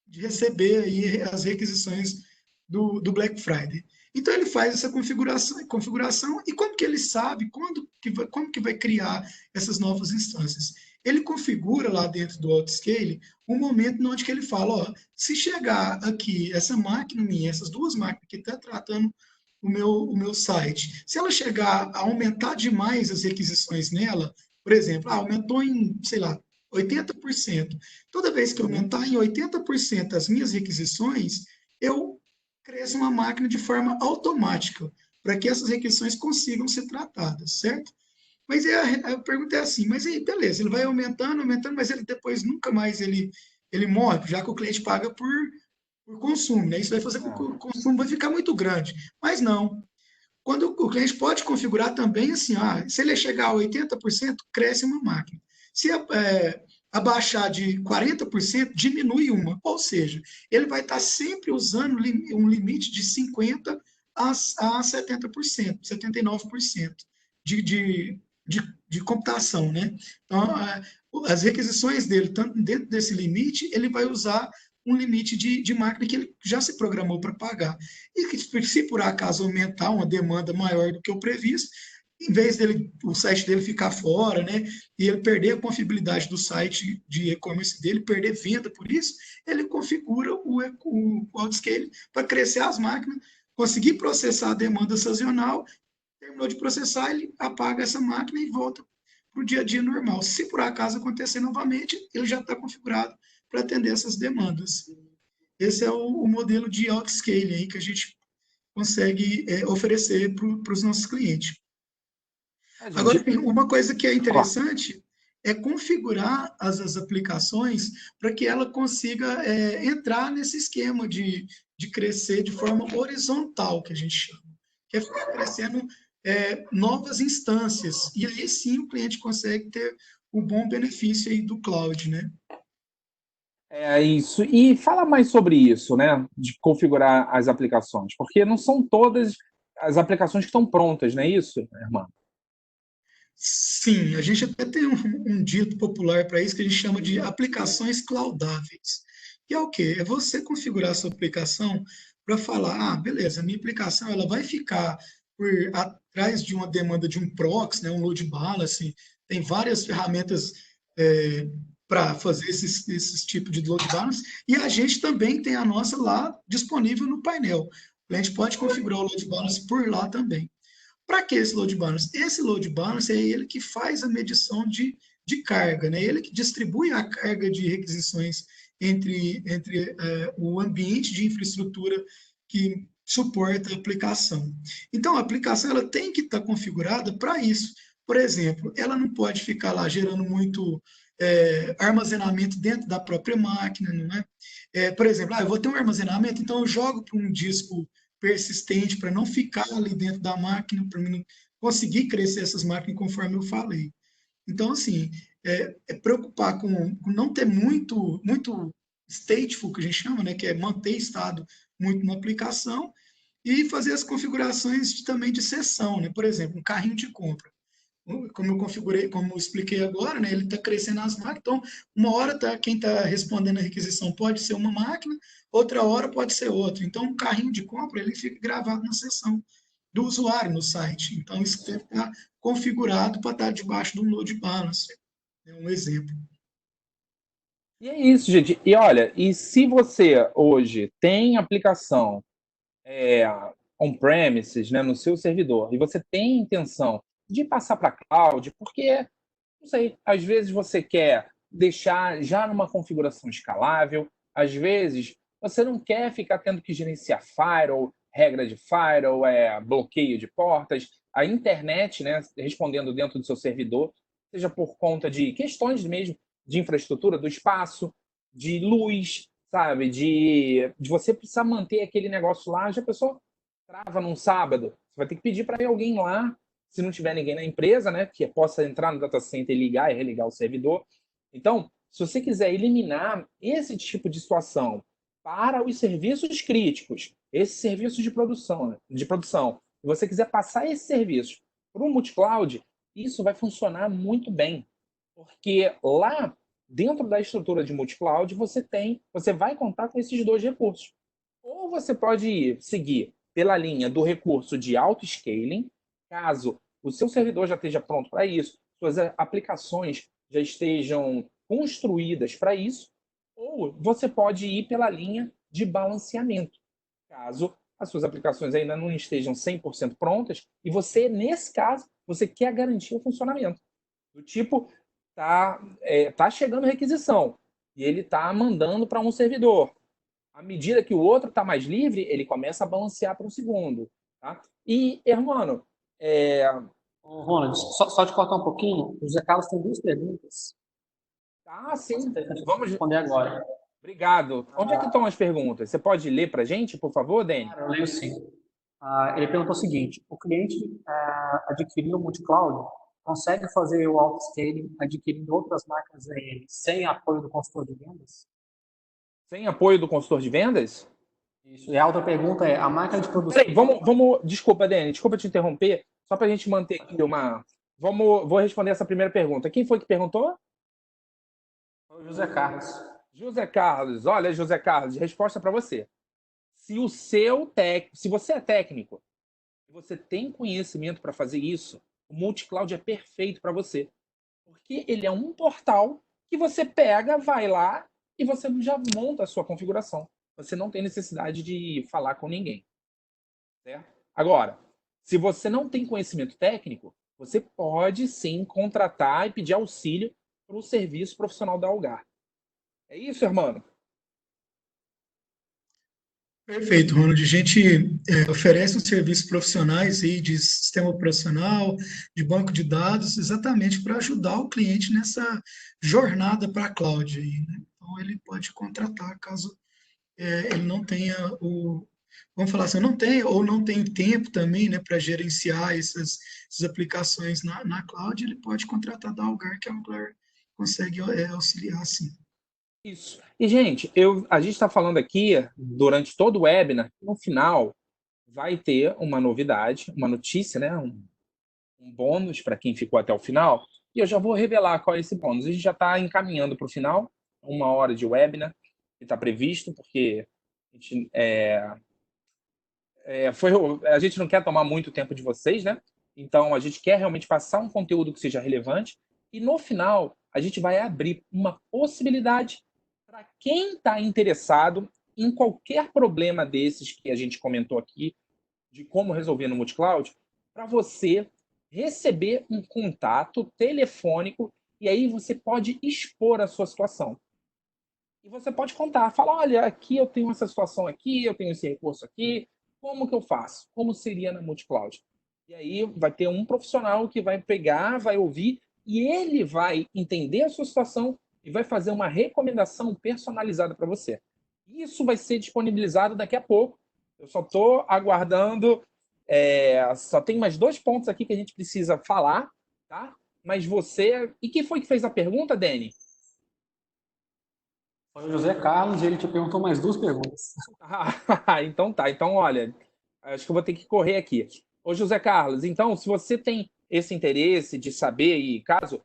de receber aí as requisições do Black Friday. Então ele faz essa configuração e como que ele sabe como que vai criar essas novas instâncias? ele configura lá dentro do AutoScale um momento onde que ele fala, ó, se chegar aqui essa máquina minha, essas duas máquinas que estão tratando o meu site, se ela chegar a aumentar demais as requisições nela, por exemplo, aumentou em, sei lá, 80%. Toda vez que Uhum. aumentar em 80% as minhas requisições, eu cresço uma máquina de forma automática, para que essas requisições consigam ser tratadas, certo? Mas a pergunta é assim, mas aí, beleza, ele vai aumentando, aumentando, mas ele depois nunca mais ele morre, já que o cliente paga por consumo, né? Isso vai fazer com que Ah, o consumo vai ficar muito grande. Mas não. Quando o cliente pode configurar também assim, se ele chegar a 80%, cresce uma máquina. Se abaixar de 40%, diminui uma. Ou seja, ele vai estar sempre usando um limite de 50% a 70%, 79% de computação, né? Então, as requisições dele, tanto dentro desse limite, ele vai usar um limite de máquina que ele já se programou para pagar. E que, se por acaso aumentar uma demanda maior do que o previsto, em vez dele, o site dele ficar fora, né, e ele perder a confiabilidade do site de e-commerce dele, perder venda por isso, ele configura o AutoScale para crescer as máquinas, conseguir processar a demanda sazonal, terminou de processar, ele apaga essa máquina e volta para o dia a dia normal. Se por acaso acontecer novamente, ele já está configurado para atender essas demandas. Esse é o modelo de autoscaling aí que a gente consegue oferecer para os nossos clientes. Agora, gente, uma coisa que é ó, interessante é configurar as aplicações para que ela consiga entrar nesse esquema de crescer de forma horizontal, que a gente chama, que é ficar crescendo novas instâncias. E aí sim o cliente consegue ter o bom benefício aí do cloud, né? é isso. E fala mais sobre isso, né? De configurar as aplicações, porque não são todas as aplicações que estão prontas, não é isso, irmã? Sim, a gente até tem um dito popular para isso que a gente chama de aplicações cloudáveis. Que é o quê? É você configurar a sua aplicação para falar, beleza, minha aplicação ela vai ficar por atrás de uma demanda de um proxy, né, um load balance, tem várias ferramentas para fazer esses tipos de load balance, e a gente também tem a nossa lá disponível no painel. A gente pode configurar o load balance por lá também. Para que esse load balance? Esse load balance é ele que faz a medição de carga, né? Ele que distribui a carga de requisições entre o ambiente de infraestrutura que suporta a aplicação. Então, a aplicação ela tem que estar configurada para isso. Por exemplo, ela não pode ficar lá gerando muito armazenamento dentro da própria máquina, não é? Por exemplo, eu vou ter um armazenamento, então eu jogo para um disco persistente para não ficar ali dentro da máquina, para mim conseguir crescer essas máquinas conforme eu falei. Então, assim, preocupar com não ter muito stateful, que a gente chama, né, que é manter estado muito na aplicação, e fazer as configurações também de sessão, né? Por exemplo, um carrinho de compra como eu configurei, como eu expliquei agora, né, ele está crescendo as máquinas. Então, uma hora quem está respondendo a requisição pode ser uma máquina, outra hora pode ser outra. Então, um carrinho de compra ele fica gravado na seção do usuário no site. Então, isso deve estar configurado para estar debaixo do load balance. É um exemplo. E é isso, gente. E olha, e se você hoje tem aplicação é, on-premises, né, no seu servidor, e você tem intenção de passar para cloud, porque, não sei, às vezes você quer deixar já numa configuração escalável, às vezes você não quer ficar tendo que gerenciar firewall, regra de firewall, bloqueio de portas, a internet, né, respondendo dentro do seu servidor, seja por conta de questões mesmo de infraestrutura, do espaço, de luz, sabe, de você precisar manter aquele negócio lá, já pensou? Trava num sábado, você vai ter que pedir para alguém lá, se não tiver ninguém na empresa, né, que possa entrar no data center e ligar e religar o servidor. Então, se você quiser eliminar esse tipo de situação para os serviços críticos, esse serviço de produção, e você quiser passar esses serviços para o multicloud, isso vai funcionar muito bem, porque lá dentro da estrutura de multicloud você vai contar com esses dois recursos. Ou você pode seguir pela linha do recurso de auto-scaling, caso o seu servidor já esteja pronto para isso, suas aplicações já estejam construídas para isso, ou você pode ir pela linha de balanceamento, caso as suas aplicações ainda não estejam 100% prontas, e você, nesse caso, você quer garantir o funcionamento. Do tipo, tá chegando requisição, e ele está mandando para um servidor. À medida que o outro está mais livre, ele começa a balancear para o segundo. Tá? E, hermano, Ô, Ronald, só te cortar um pouquinho, o José Carlos tem duas perguntas. sim, Você tem que vamos responder agora. Obrigado. Onde é que estão as perguntas? Você pode ler para a gente, por favor, Dani? Eu leio sim. Ele perguntou o seguinte: o cliente adquiriu o multi-cloud, consegue fazer o auto-scaling adquirindo outras máquinas AM sem apoio do consultor de vendas? Sem apoio do consultor de vendas? Isso. E a outra pergunta é: a máquina de produção. Peraí, vamos. Desculpa, Dani, desculpa te interromper, só para a gente manter aqui uma. Vou responder essa primeira pergunta. Quem foi que perguntou? Foi o José Carlos. José Carlos, olha, José Carlos, resposta para você. Se você é técnico, e você tem conhecimento para fazer isso, o multi-cloud é perfeito para você. Porque ele é um portal que você pega, vai lá e você já monta a sua configuração. Você não tem necessidade de falar com ninguém. Certo? Agora, se você não tem conhecimento técnico, você pode sim contratar e pedir auxílio para o serviço profissional da Algar. É isso, irmão? Perfeito, Ronald. A gente oferece uns serviços profissionais aí de sistema operacional, de banco de dados, exatamente para ajudar o cliente nessa jornada para a cloud aí, né? Então ele pode contratar caso ele não tenha vamos falar assim, não tem ou não tem tempo também, né, para gerenciar essas aplicações na cloud, ele pode contratar da Algar, que a Algar consegue auxiliar, sim. Isso. E, gente, a gente está falando aqui, durante todo o webinar, no final vai ter uma novidade, uma notícia, né? Um bônus para quem ficou até o final. E eu já vou revelar qual é esse bônus. A gente já está encaminhando para o final, 1 hora de webinar, que está previsto, porque a gente, a gente não quer tomar muito tempo de vocês, né? Então, a gente quer realmente passar um conteúdo que seja relevante. E no final, a gente vai abrir uma possibilidade para quem está interessado em qualquer problema desses que a gente comentou aqui, de como resolver no multicloud, para você receber um contato telefônico e aí você pode expor a sua situação. E você pode contar, falar, olha, aqui eu tenho essa situação aqui, eu tenho esse recurso aqui, como que eu faço? Como seria na multicloud? E aí vai ter um profissional que vai pegar, vai ouvir e ele vai entender a sua situação e vai fazer uma recomendação personalizada para você. Isso vai ser disponibilizado daqui a pouco. Eu só estou aguardando. Só tem mais 2 pontos aqui que a gente precisa falar, tá? Mas você. E quem foi que fez a pergunta, Dani? Foi o José Carlos e ele te perguntou mais 2 perguntas. Então tá. Então, olha, acho que eu vou ter que correr aqui. Ô, José Carlos, então, se você tem esse interesse de saber, e caso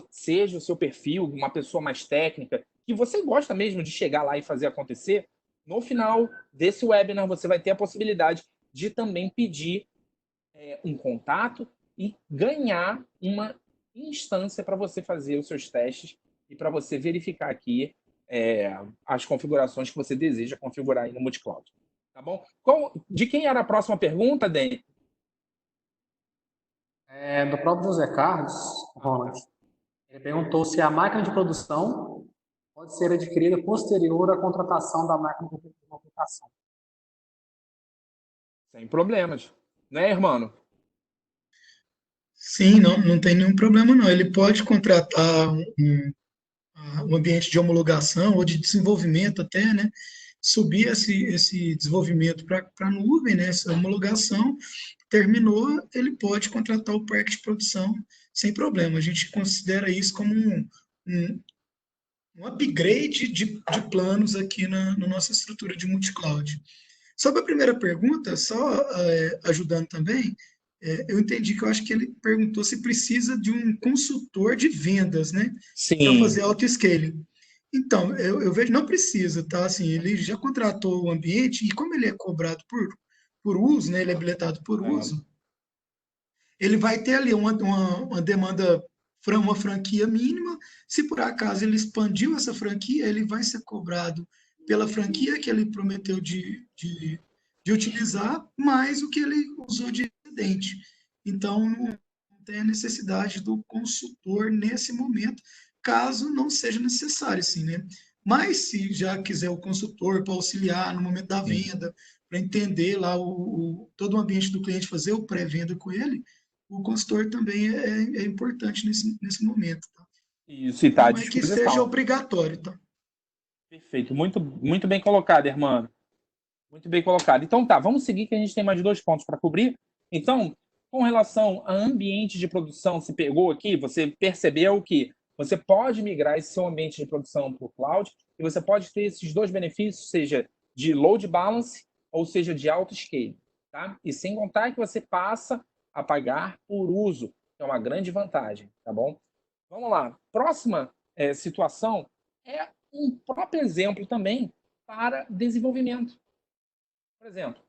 seja o seu perfil, uma pessoa mais técnica, que você gosta mesmo de chegar lá e fazer acontecer, no final desse webinar você vai ter a possibilidade de também pedir um contato e ganhar uma instância para você fazer os seus testes e para você verificar aqui as configurações que você deseja configurar aí no multicloud. Tá bom? De quem era a próxima pergunta, Dani? Do próprio José Carlos, Ronald. Ele perguntou se a máquina de produção pode ser adquirida posterior à contratação da máquina de computação. Sem problemas. Né, irmão? Sim, não tem nenhum problema não. Ele pode contratar um ambiente de homologação ou de desenvolvimento até, né? Subir esse desenvolvimento para a nuvem, né? Essa homologação, terminou, ele pode contratar o parque de produção sem problema. A gente considera isso como um upgrade de planos aqui na nossa estrutura de multicloud. Sobre a primeira pergunta, só ajudando também, eu entendi que eu acho que ele perguntou se precisa de um consultor de vendas, né? Para Sim. fazer auto-scaling. Então, eu vejo, não precisa, tá? Assim, ele já contratou o ambiente e como ele é cobrado por uso, né? Ele é habilitado por uso, ele vai ter ali uma demanda uma franquia mínima. Se por acaso ele expandiu essa franquia, ele vai ser cobrado pela franquia que ele prometeu de utilizar, mais o que ele usou de excedente. Então, não tem a necessidade do consultor nesse momento, caso não seja necessário, assim, né? Mas se já quiser o consultor para auxiliar no momento da venda, para entender lá todo o ambiente do cliente, fazer o pré-venda com ele, o consultor também é importante nesse momento. Tá? Isso, e está à Não é que seja disposição. obrigatório. Tá? Perfeito, muito, muito bem colocado, irmão. Muito bem colocado. Então tá, vamos seguir que a gente tem mais 2 pontos para cobrir. Então, com relação a ambiente de produção, se pegou aqui, você percebeu que você pode migrar esse seu ambiente de produção para o cloud e você pode ter esses 2 benefícios, seja de load balance ou seja de auto-scaling. Tá? E sem contar que você passa a pagar por uso, que é uma grande vantagem, tá bom? Vamos lá. Próxima situação é um próprio exemplo também para desenvolvimento. Por exemplo,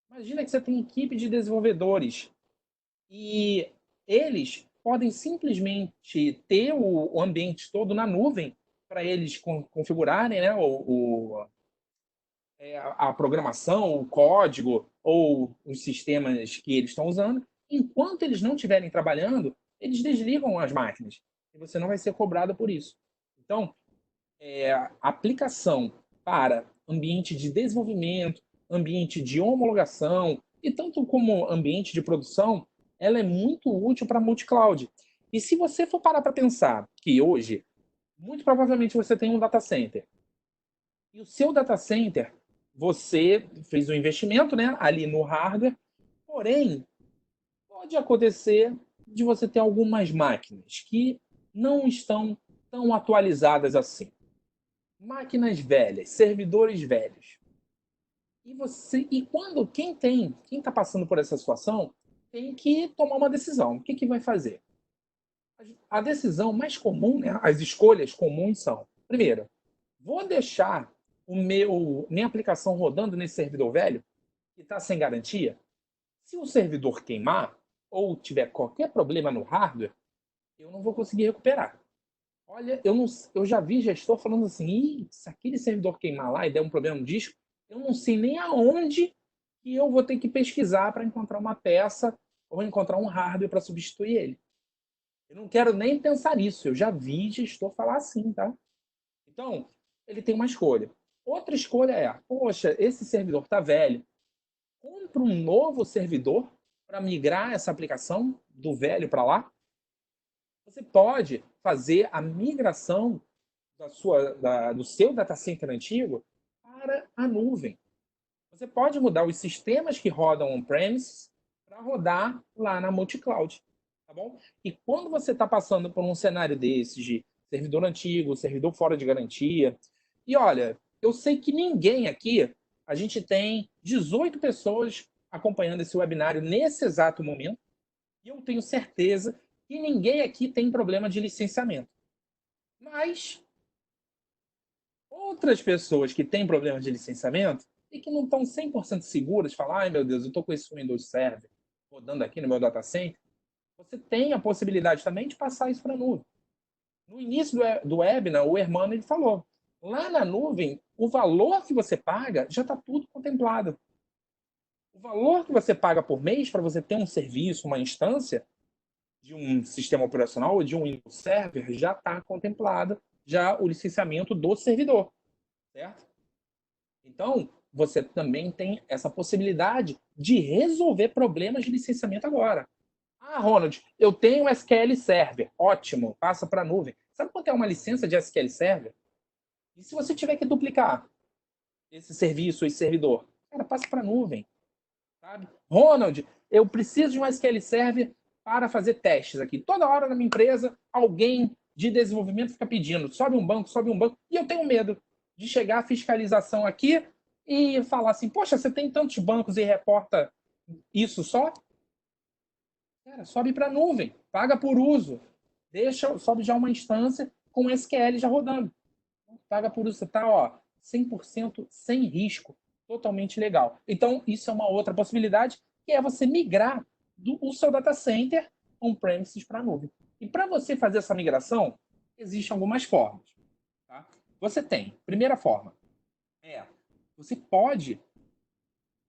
imagina que você tem equipe de desenvolvedores e eles podem simplesmente ter o ambiente todo na nuvem para eles configurarem, né, a programação, o código ou os sistemas que eles estão usando. Enquanto eles não estiverem trabalhando, eles desligam as máquinas e você não vai ser cobrado por isso. Então, aplicação para ambiente de desenvolvimento, ambiente de homologação e tanto como ambiente de produção, ela é muito útil para multi-cloud. E se você for parar para pensar que hoje, muito provavelmente você tem um data center. E o seu data center, você fez um investimento, né, ali no hardware, porém, pode acontecer de você ter algumas máquinas que não estão tão atualizadas assim. Máquinas velhas, servidores velhos. E quando quem está passando por essa situação, tem que tomar uma decisão. O que vai fazer? A decisão mais comum, né, as escolhas comuns são: primeiro, vou deixar minha aplicação rodando nesse servidor velho que está sem garantia. Se o servidor queimar ou tiver qualquer problema no hardware, eu não vou conseguir recuperar. Olha, eu já vi gestor falando assim: se aquele servidor queimar lá e der um problema no disco, eu não sei nem aonde que eu vou ter que pesquisar para encontrar uma peça ou encontrar um hardware para substituir ele. Eu não quero nem pensar nisso. Eu já vi gestor falar assim, tá? Então, ele tem uma escolha. Outra escolha é: poxa, esse servidor está velho. Compra um novo servidor para migrar essa aplicação do velho para lá. Você pode fazer a migração do seu data center antigo para a nuvem. Você pode mudar os sistemas que rodam on-premises para rodar lá na multi-cloud. Tá bom? E quando você está passando por um cenário desses de servidor antigo, servidor fora de garantia, e olha, eu sei que ninguém aqui, a gente tem 18 pessoas acompanhando esse webinário nesse exato momento, e eu tenho certeza que ninguém aqui tem problema de licenciamento. Mas outras pessoas que têm problemas de licenciamento e que não estão 100% seguras, falam: ai meu Deus, eu estou com esse Windows Server rodando aqui no meu data center, você tem a possibilidade também de passar isso para a nuvem. No início do webinar, o Hermano ele falou: lá na nuvem, o valor que você paga já está tudo contemplado. O valor que você paga por mês para você ter um serviço, uma instância de um sistema operacional ou de um Windows Server já está contemplado já o licenciamento do servidor, certo? Então, você também tem essa possibilidade de resolver problemas de licenciamento agora. Ah, Ronald, eu tenho SQL Server. Ótimo, passa para a nuvem. Sabe quanto é uma licença de SQL Server? E se você tiver que duplicar esse serviço, esse servidor? Cara, passa para a nuvem. Sabe? Ronald, eu preciso de um SQL Server para fazer testes aqui. Toda hora na minha empresa, alguém de desenvolvimento fica pedindo: sobe um banco, e eu tenho medo de chegar a fiscalização aqui e falar assim: poxa, você tem tantos bancos e reporta isso só? Cara, sobe para a nuvem, paga por uso, sobe já uma instância com SQL já rodando. Paga por uso, você está 100% sem risco, totalmente legal. Então, isso é uma outra possibilidade, que é você migrar o seu data center on-premises para a nuvem. E para você fazer essa migração, existem algumas formas. Tá? Você tem, primeira forma, você pode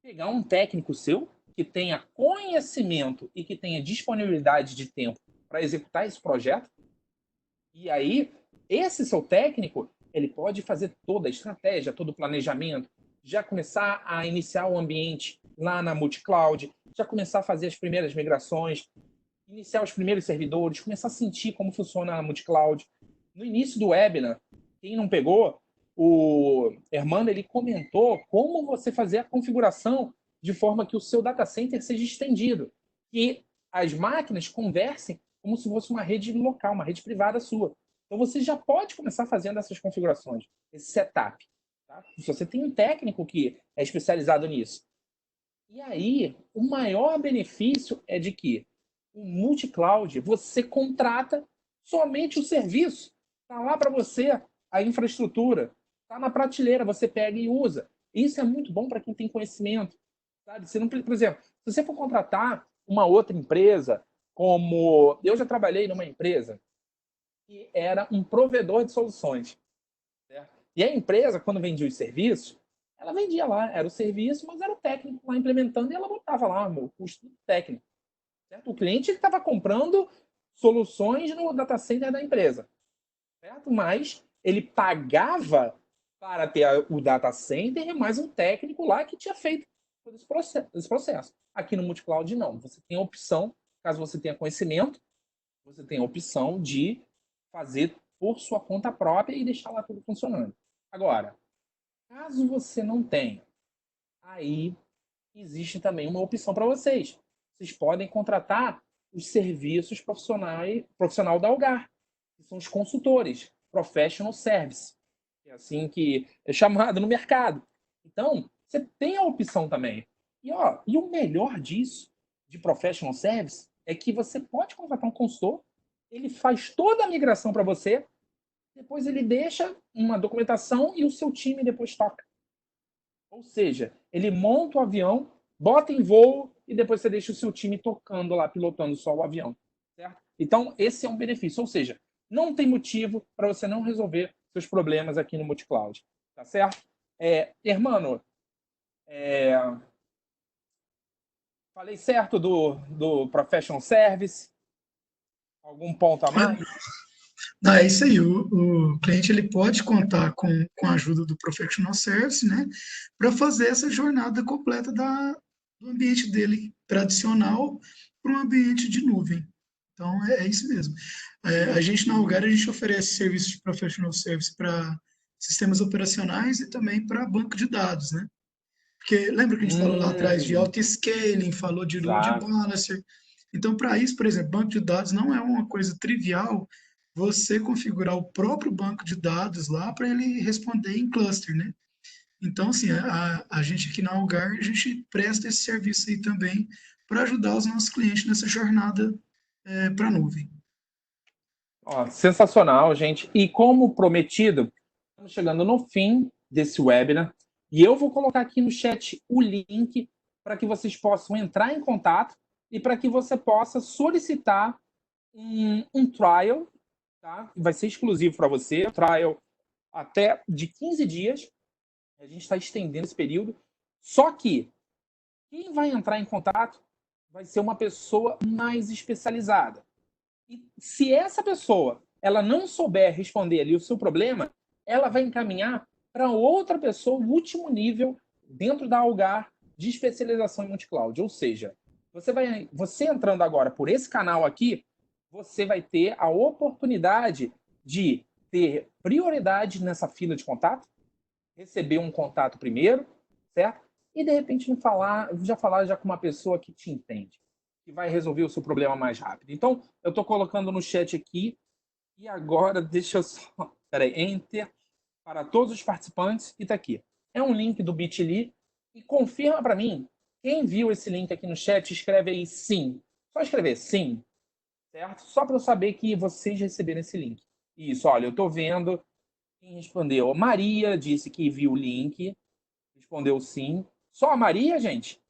pegar um técnico seu que tenha conhecimento e que tenha disponibilidade de tempo para executar esse projeto. E aí, esse seu técnico, ele pode fazer toda a estratégia, todo o planejamento, já começar a iniciar o ambiente lá na multi-cloud, já começar a fazer as primeiras migrações, iniciar os primeiros servidores, começar a sentir como funciona a multi-cloud. No início do webinar, quem não pegou, o Hermano, ele comentou como você fazer a configuração de forma que o seu data center seja estendido, que as máquinas conversem como se fosse uma rede local, uma rede privada sua. Então você já pode começar fazendo essas configurações, esse setup. Tá? Se você tem um técnico que é especializado nisso. E aí, o maior benefício é de que o multi-cloud, você contrata somente o serviço. Está lá para você a infraestrutura. Está na prateleira, você pega e usa. Isso é muito bom para quem tem conhecimento. Sabe? Você não, por exemplo, se você for contratar uma outra empresa, como eu já trabalhei numa empresa que era um provedor de soluções. Certo? E a empresa, quando vendia os serviços, ela vendia lá, era o serviço, mas era o técnico lá implementando e ela botava lá o custo técnico. Certo? O cliente estava comprando soluções no data center da empresa. Certo? Mas ele pagava para ter o data center e mais um técnico lá que tinha feito todo esse processo. Aqui no multi-cloud, não. Você tem a opção, caso você tenha conhecimento, você tem a opção de fazer por sua conta própria e deixar lá tudo funcionando. Agora, caso você não tenha, aí existe também uma opção para vocês. Vocês podem contratar os serviços profissional da Algar, que são os consultores, professional service, que é assim que é chamado no mercado. Então, você tem a opção também. E o melhor disso, de professional service, é que você pode contratar um consultor, ele faz toda a migração para você, depois ele deixa uma documentação e o seu time depois toca. Ou seja, ele monta o avião, bota em voo e depois você deixa o seu time tocando lá, pilotando só o avião. Certo? Então, esse é um benefício. Ou seja, não tem motivo para você não resolver seus problemas aqui no multi-cloud. Tá certo? Hermano, falei certo do Professional Service? Algum ponto a mais? Não, é isso aí. O cliente ele pode contar com a ajuda do Professional Service, né, para fazer essa jornada completa do ambiente dele tradicional para um ambiente de nuvem. Então, é isso mesmo. A gente, na Algar, a gente oferece serviço de Professional Service para sistemas operacionais e também para banco de dados, né? Porque lembra que a gente falou lá atrás de auto-scaling, falou de load Exato. balancer. Então, para isso, por exemplo, banco de dados não é uma coisa trivial você configurar o próprio banco de dados lá para ele responder em cluster, né? Então, assim, a gente aqui na Algar, a gente presta esse serviço aí também para ajudar os nossos clientes nessa jornada para a nuvem. Ó, sensacional, gente. E como prometido, estamos chegando no fim desse webinar. E eu vou colocar aqui no chat o link para que vocês possam entrar em contato e para que você possa solicitar um trial, tá? Vai ser exclusivo para você, trial até de 15 dias. A gente está estendendo esse período. Só que quem vai entrar em contato vai ser uma pessoa mais especializada. E se essa pessoa ela não souber responder ali o seu problema, ela vai encaminhar para outra pessoa o último nível dentro da Algar de especialização em multicloud. Ou seja, você entrando agora por esse canal aqui, você vai ter a oportunidade de ter prioridade nessa fila de contato, receber um contato primeiro, certo? E de repente já falar com uma pessoa que te entende, que vai resolver o seu problema mais rápido. Então, eu estou colocando no chat aqui, e agora deixa eu só. Peraí, Enter para todos os participantes, e está aqui. É um link do Bitly, e confirma para mim, quem viu esse link aqui no chat, escreve aí sim. Só escrever sim, certo? Só para eu saber que vocês receberam esse link. Isso, olha, eu estou vendo. Quem respondeu? Maria disse que viu o link. Respondeu sim. Só a Maria, gente?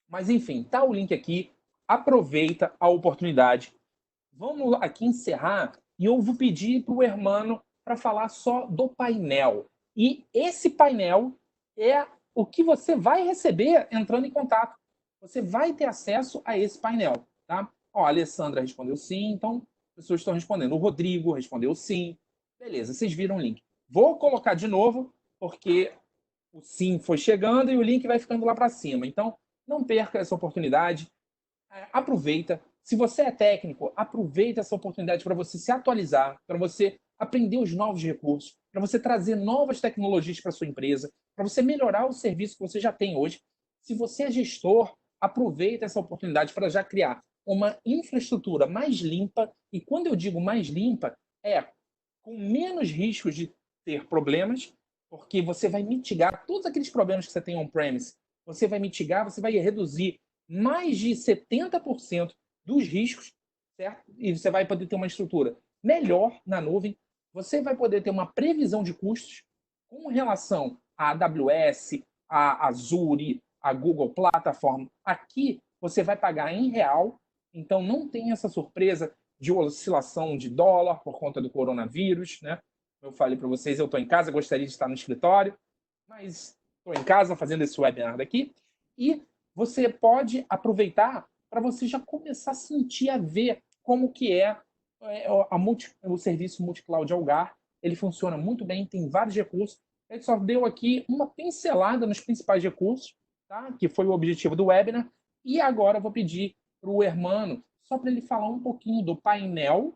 Mas enfim, tá o link aqui. aproveita a oportunidade. Vamos aqui encerrar e eu vou pedir para o Hermano para falar só do painel. E esse painel é o que você vai receber entrando em contato. Você vai ter acesso a esse painel, tá? Ó, a Alessandra respondeu sim, então as pessoas estão respondendo. O Rodrigo respondeu sim. Beleza, vocês viram o link. Vou colocar de novo, porque o sim foi chegando e o link vai ficando lá para cima. Então, não perca essa oportunidade. Aproveita. Se você é técnico, aproveita essa oportunidade para você se atualizar, para você aprender os novos recursos, para você trazer novas tecnologias para sua empresa, para você melhorar o serviço que você já tem hoje. Se você é gestor, aproveita essa oportunidade para já criar uma infraestrutura mais limpa. E quando eu digo mais limpa, é com menos riscos de ter problemas, porque você vai mitigar todos aqueles problemas que você tem on-premise. Você vai mitigar, você vai reduzir mais de 70% dos riscos, certo? E você vai poder ter uma estrutura melhor na nuvem. Você vai poder ter uma previsão de custos com relação à AWS, a Azure, a Google Platform. Aqui você vai pagar em real, então não tem essa surpresa de oscilação de dólar por conta do coronavírus, né? Eu falei para vocês, eu estou em casa, gostaria de estar no escritório, mas estou em casa fazendo esse webinar daqui. E você pode aproveitar para você já começar a sentir, a ver como que o serviço multi-cloud Algar. Ele funciona muito bem, tem vários recursos. Ele só deu aqui uma pincelada nos principais recursos, tá? Que foi o objetivo do webinar. E agora eu vou pedir para o Hermano, só para ele falar um pouquinho do painel,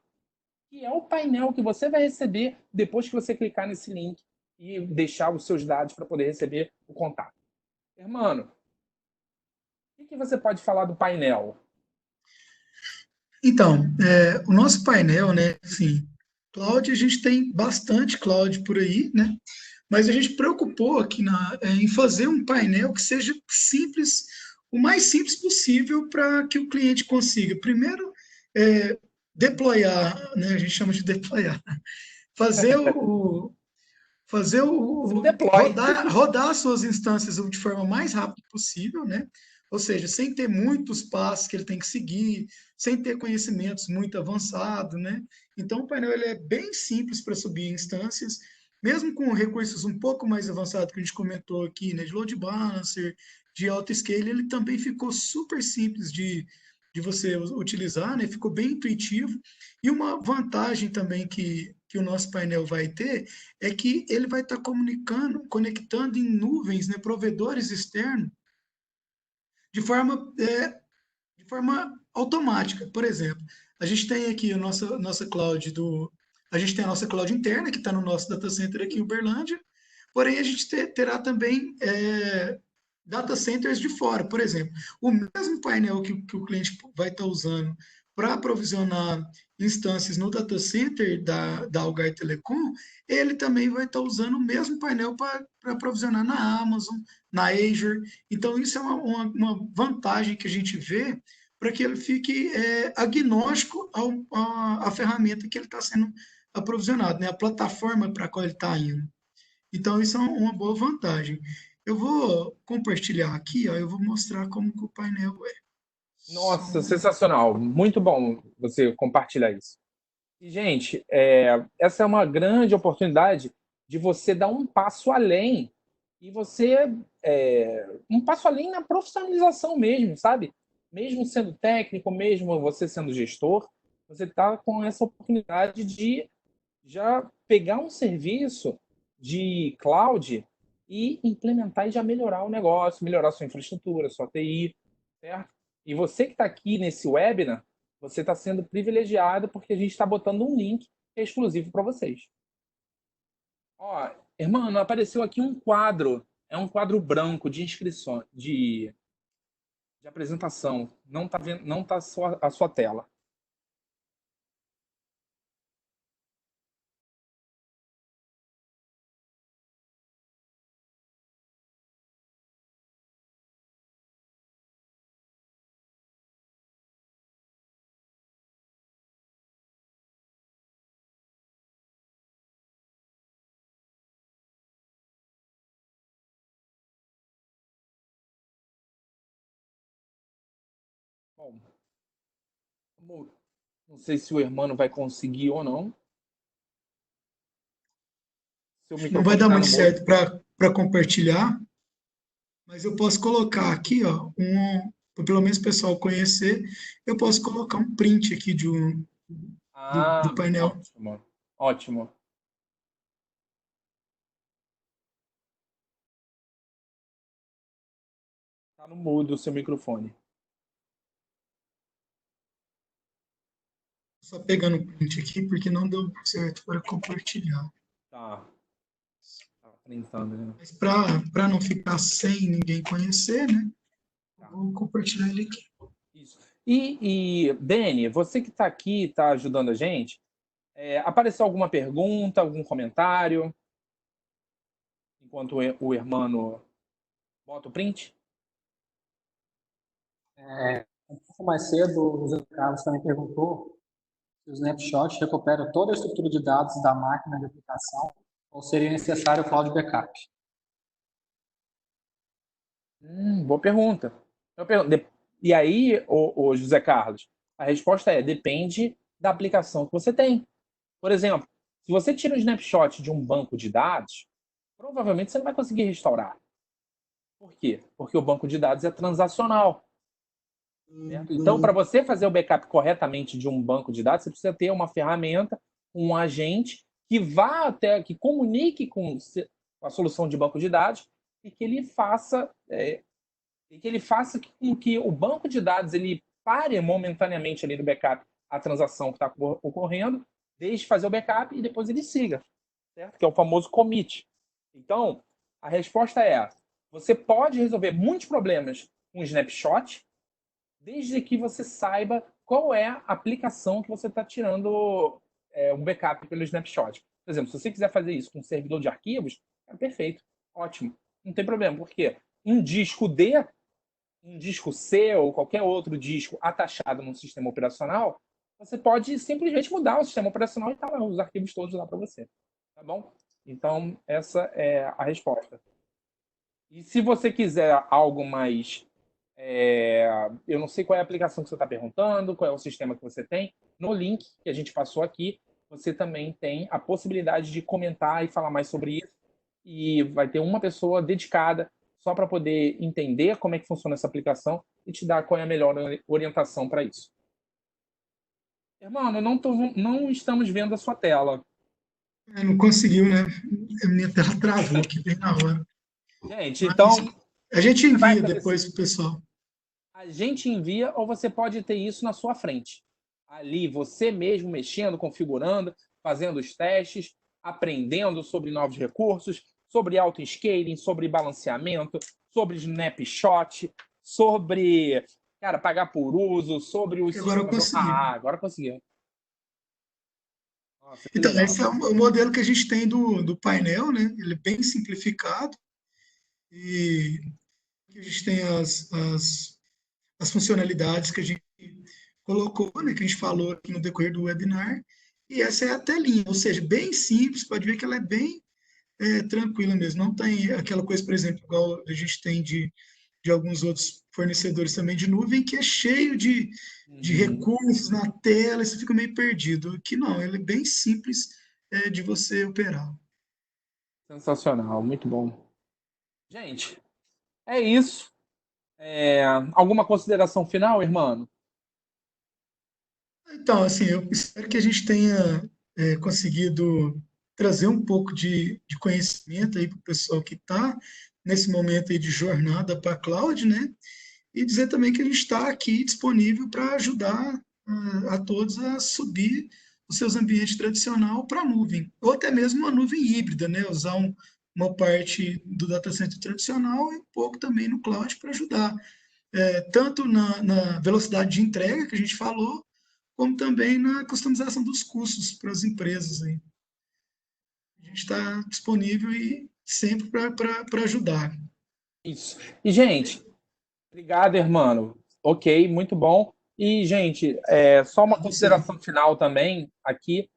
que é o painel que você vai receber depois que você clicar nesse link e deixar os seus dados para poder receber o contato. Hermano, o que você pode falar do painel? Então, o nosso painel, né, assim, cloud, a gente tem bastante cloud por aí, né? Mas a gente preocupou aqui em fazer um painel que seja simples, o mais simples possível para que o cliente consiga, primeiro, deployar, né? A gente chama de deployar, fazer Seu deploy. rodar as suas instâncias de forma mais rápida possível, né? Ou seja, sem ter muitos passos que ele tem que seguir, sem ter conhecimentos muito avançados, né? Então, o painel ele é bem simples para subir instâncias, mesmo com recursos um pouco mais avançados que a gente comentou aqui, né? De load balancer, de autoscale, ele também ficou super simples de você utilizar, né? Ficou bem intuitivo. E uma vantagem também que o nosso painel vai ter é que ele vai estar conectando em nuvens, né, provedores externos, de forma, de forma automática. Por exemplo, a gente tem aqui a nossa cloud a gente tem a nossa cloud interna, que está no nosso data center aqui em Uberlândia, porém a gente terá também data centers de fora. Por exemplo, o mesmo painel que o cliente vai estar usando para aprovisionar instâncias no data center da Algar Telecom, ele também vai estar usando o mesmo painel para aprovisionar na Amazon, na Azure. Então, isso é uma vantagem que a gente vê para que ele fique agnóstico à ferramenta que ele está sendo aprovisionado, né? A plataforma para a qual ele está indo. Então, isso é uma boa vantagem. Eu vou compartilhar aqui, ó, eu vou mostrar como que o painel é. Nossa, sensacional. Muito bom você compartilhar isso. E, gente, essa é uma grande oportunidade de você dar um passo além e um passo além na profissionalização mesmo, sabe? Mesmo sendo técnico, mesmo você sendo gestor, você está com essa oportunidade de já pegar um serviço de cloud e implementar e já melhorar o negócio, melhorar sua infraestrutura, sua TI, certo? E você que está aqui nesse webinar, você está sendo privilegiado porque a gente está botando um link que é exclusivo para vocês. Ó, irmão, apareceu aqui um quadro, é um quadro branco de inscrição, de apresentação. Não está vendo, não está a sua tela. Bom, Não sei se o Hermano vai conseguir ou não. Seu Não vai microfone dar está muito no mudo. certo para compartilhar, mas eu posso colocar aqui, ó, para pelo menos o pessoal conhecer, eu posso colocar um print aqui do Ah, painel. ótimo. Ótimo. Está no mudo o seu microfone. Só pegando o print aqui, porque não deu certo para compartilhar. Tá. Tá printando, né? Mas para não ficar sem ninguém conhecer, né? Tá. Vou compartilhar ele aqui. Isso. Dani, você que está aqui, está ajudando a gente, apareceu alguma pergunta, algum comentário? Enquanto o Hermano bota o print? Um pouco mais cedo, o José Carlos também perguntou se o Snapshot recupera toda a estrutura de dados da máquina de aplicação ou seria necessário o cloud backup. Boa pergunta. E aí, o José Carlos, a resposta é: depende da aplicação que você tem. Por exemplo, se você tira um snapshot de um banco de dados, provavelmente você não vai conseguir restaurar. Por quê? Porque o banco de dados é transacional. Certo? Então, para você fazer o backup corretamente de um banco de dados, você precisa ter uma ferramenta, um agente que comunique com a solução de banco de dados e que ele faça com que o banco de dados ele pare momentaneamente ali no backup a transação que está ocorrendo, deixe fazer o backup e depois ele siga, certo? Que é o famoso commit. Então, a resposta é: você pode resolver muitos problemas com snapshot, desde que você saiba qual é a aplicação que você está tirando um backup pelo snapshot. Por exemplo, se você quiser fazer isso com um servidor de arquivos, é perfeito, ótimo, não tem problema, porque um disco D, um disco C ou qualquer outro disco atachado num sistema operacional, você pode simplesmente mudar o sistema operacional e tá lá, os arquivos todos lá para você. Tá bom? Então, essa é a resposta. E se você quiser algo mais. Eu não sei qual é a aplicação que você está perguntando, qual é o sistema que você tem. No link que a gente passou aqui, você também tem a possibilidade de comentar e falar mais sobre isso. E vai ter uma pessoa dedicada só para poder entender como é que funciona essa aplicação e te dar qual é a melhor orientação para isso. Irmão, não estamos vendo a sua tela. Não conseguiu, né? A minha tela travou aqui bem na hora. Gente, Mas então a gente vai envia aparecer. depois para o pessoal. A gente envia ou você pode ter isso na sua frente. Ali, você mesmo mexendo, configurando, fazendo os testes, aprendendo sobre novos recursos, sobre auto-scaling, sobre balanceamento, sobre snapshot, sobre, cara, pagar por uso, sobre os E agora eu sistemas... consegui. Agora conseguiu. Nossa, que Então, legal. esse é o modelo que a gente tem do painel, né? Ele é bem simplificado e a gente tem as funcionalidades que a gente colocou, né? Que a gente falou aqui no decorrer do webinar. E essa é a telinha, ou seja, bem simples, pode ver que ela é bem tranquila mesmo. Não tem aquela coisa, por exemplo, igual a gente tem de alguns outros fornecedores também de nuvem, que é cheio de Uhum. recursos na tela, e você fica meio perdido. Aqui não, ele é bem simples de você operar. Sensacional, muito bom. Gente, é isso. Alguma consideração final, irmão? Então, assim, eu espero que a gente tenha conseguido trazer um pouco de conhecimento aí para o pessoal que está nesse momento aí de jornada para a cloud, né? E dizer também que a gente está aqui disponível para ajudar a todos a subir os seus ambientes tradicional para a nuvem, ou até mesmo uma nuvem híbrida, né? Usar uma parte do data center tradicional e um pouco também no cloud para ajudar, tanto na velocidade de entrega que a gente falou, como também na customização dos custos para as empresas aí. A gente está disponível e sempre para ajudar. Isso. E, gente, obrigado, irmão. Ok, muito bom. E, gente, só uma A você. consideração final também aqui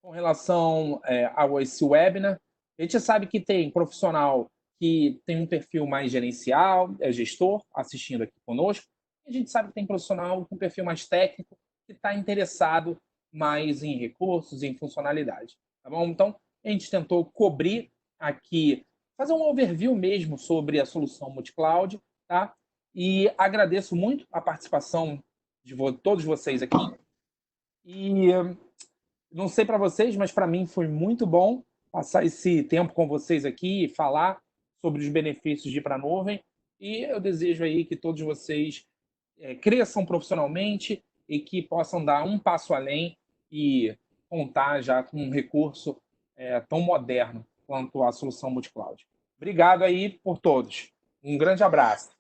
com relação a esse webinar. A gente sabe que tem profissional que tem um perfil mais gerencial, é gestor, assistindo aqui conosco. E a gente sabe que tem profissional com perfil mais técnico, que está interessado mais em recursos, em funcionalidade. Tá bom? Então, a gente tentou cobrir aqui, fazer um overview mesmo sobre a solução multi-cloud, tá? E agradeço muito a participação de todos vocês aqui. E não sei para vocês, mas para mim foi muito bom passar esse tempo com vocês aqui e falar sobre os benefícios de ir para a nuvem. E eu desejo aí que todos vocês cresçam profissionalmente e que possam dar um passo além e contar já com um recurso tão moderno quanto a solução multi-cloud. Obrigado aí por todos. Um grande abraço.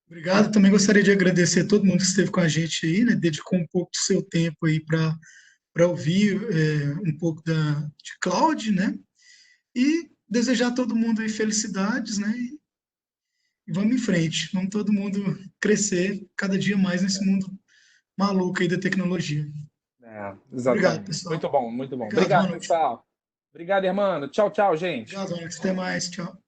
Obrigado. Também gostaria de agradecer a todo mundo que esteve com a gente aí, né? Dedicou um pouco do seu tempo aí para ouvir um pouco de cloud, né? E desejar a todo mundo aí felicidades, né? E vamos em frente. Vamos todo mundo crescer cada dia mais nesse mundo maluco aí da tecnologia. Exatamente. Obrigado, pessoal. Muito bom, muito bom. Obrigado, Obrigado, pessoal. Obrigado, irmão. Tchau, tchau, gente. Obrigado, Alex. Até mais. Tchau.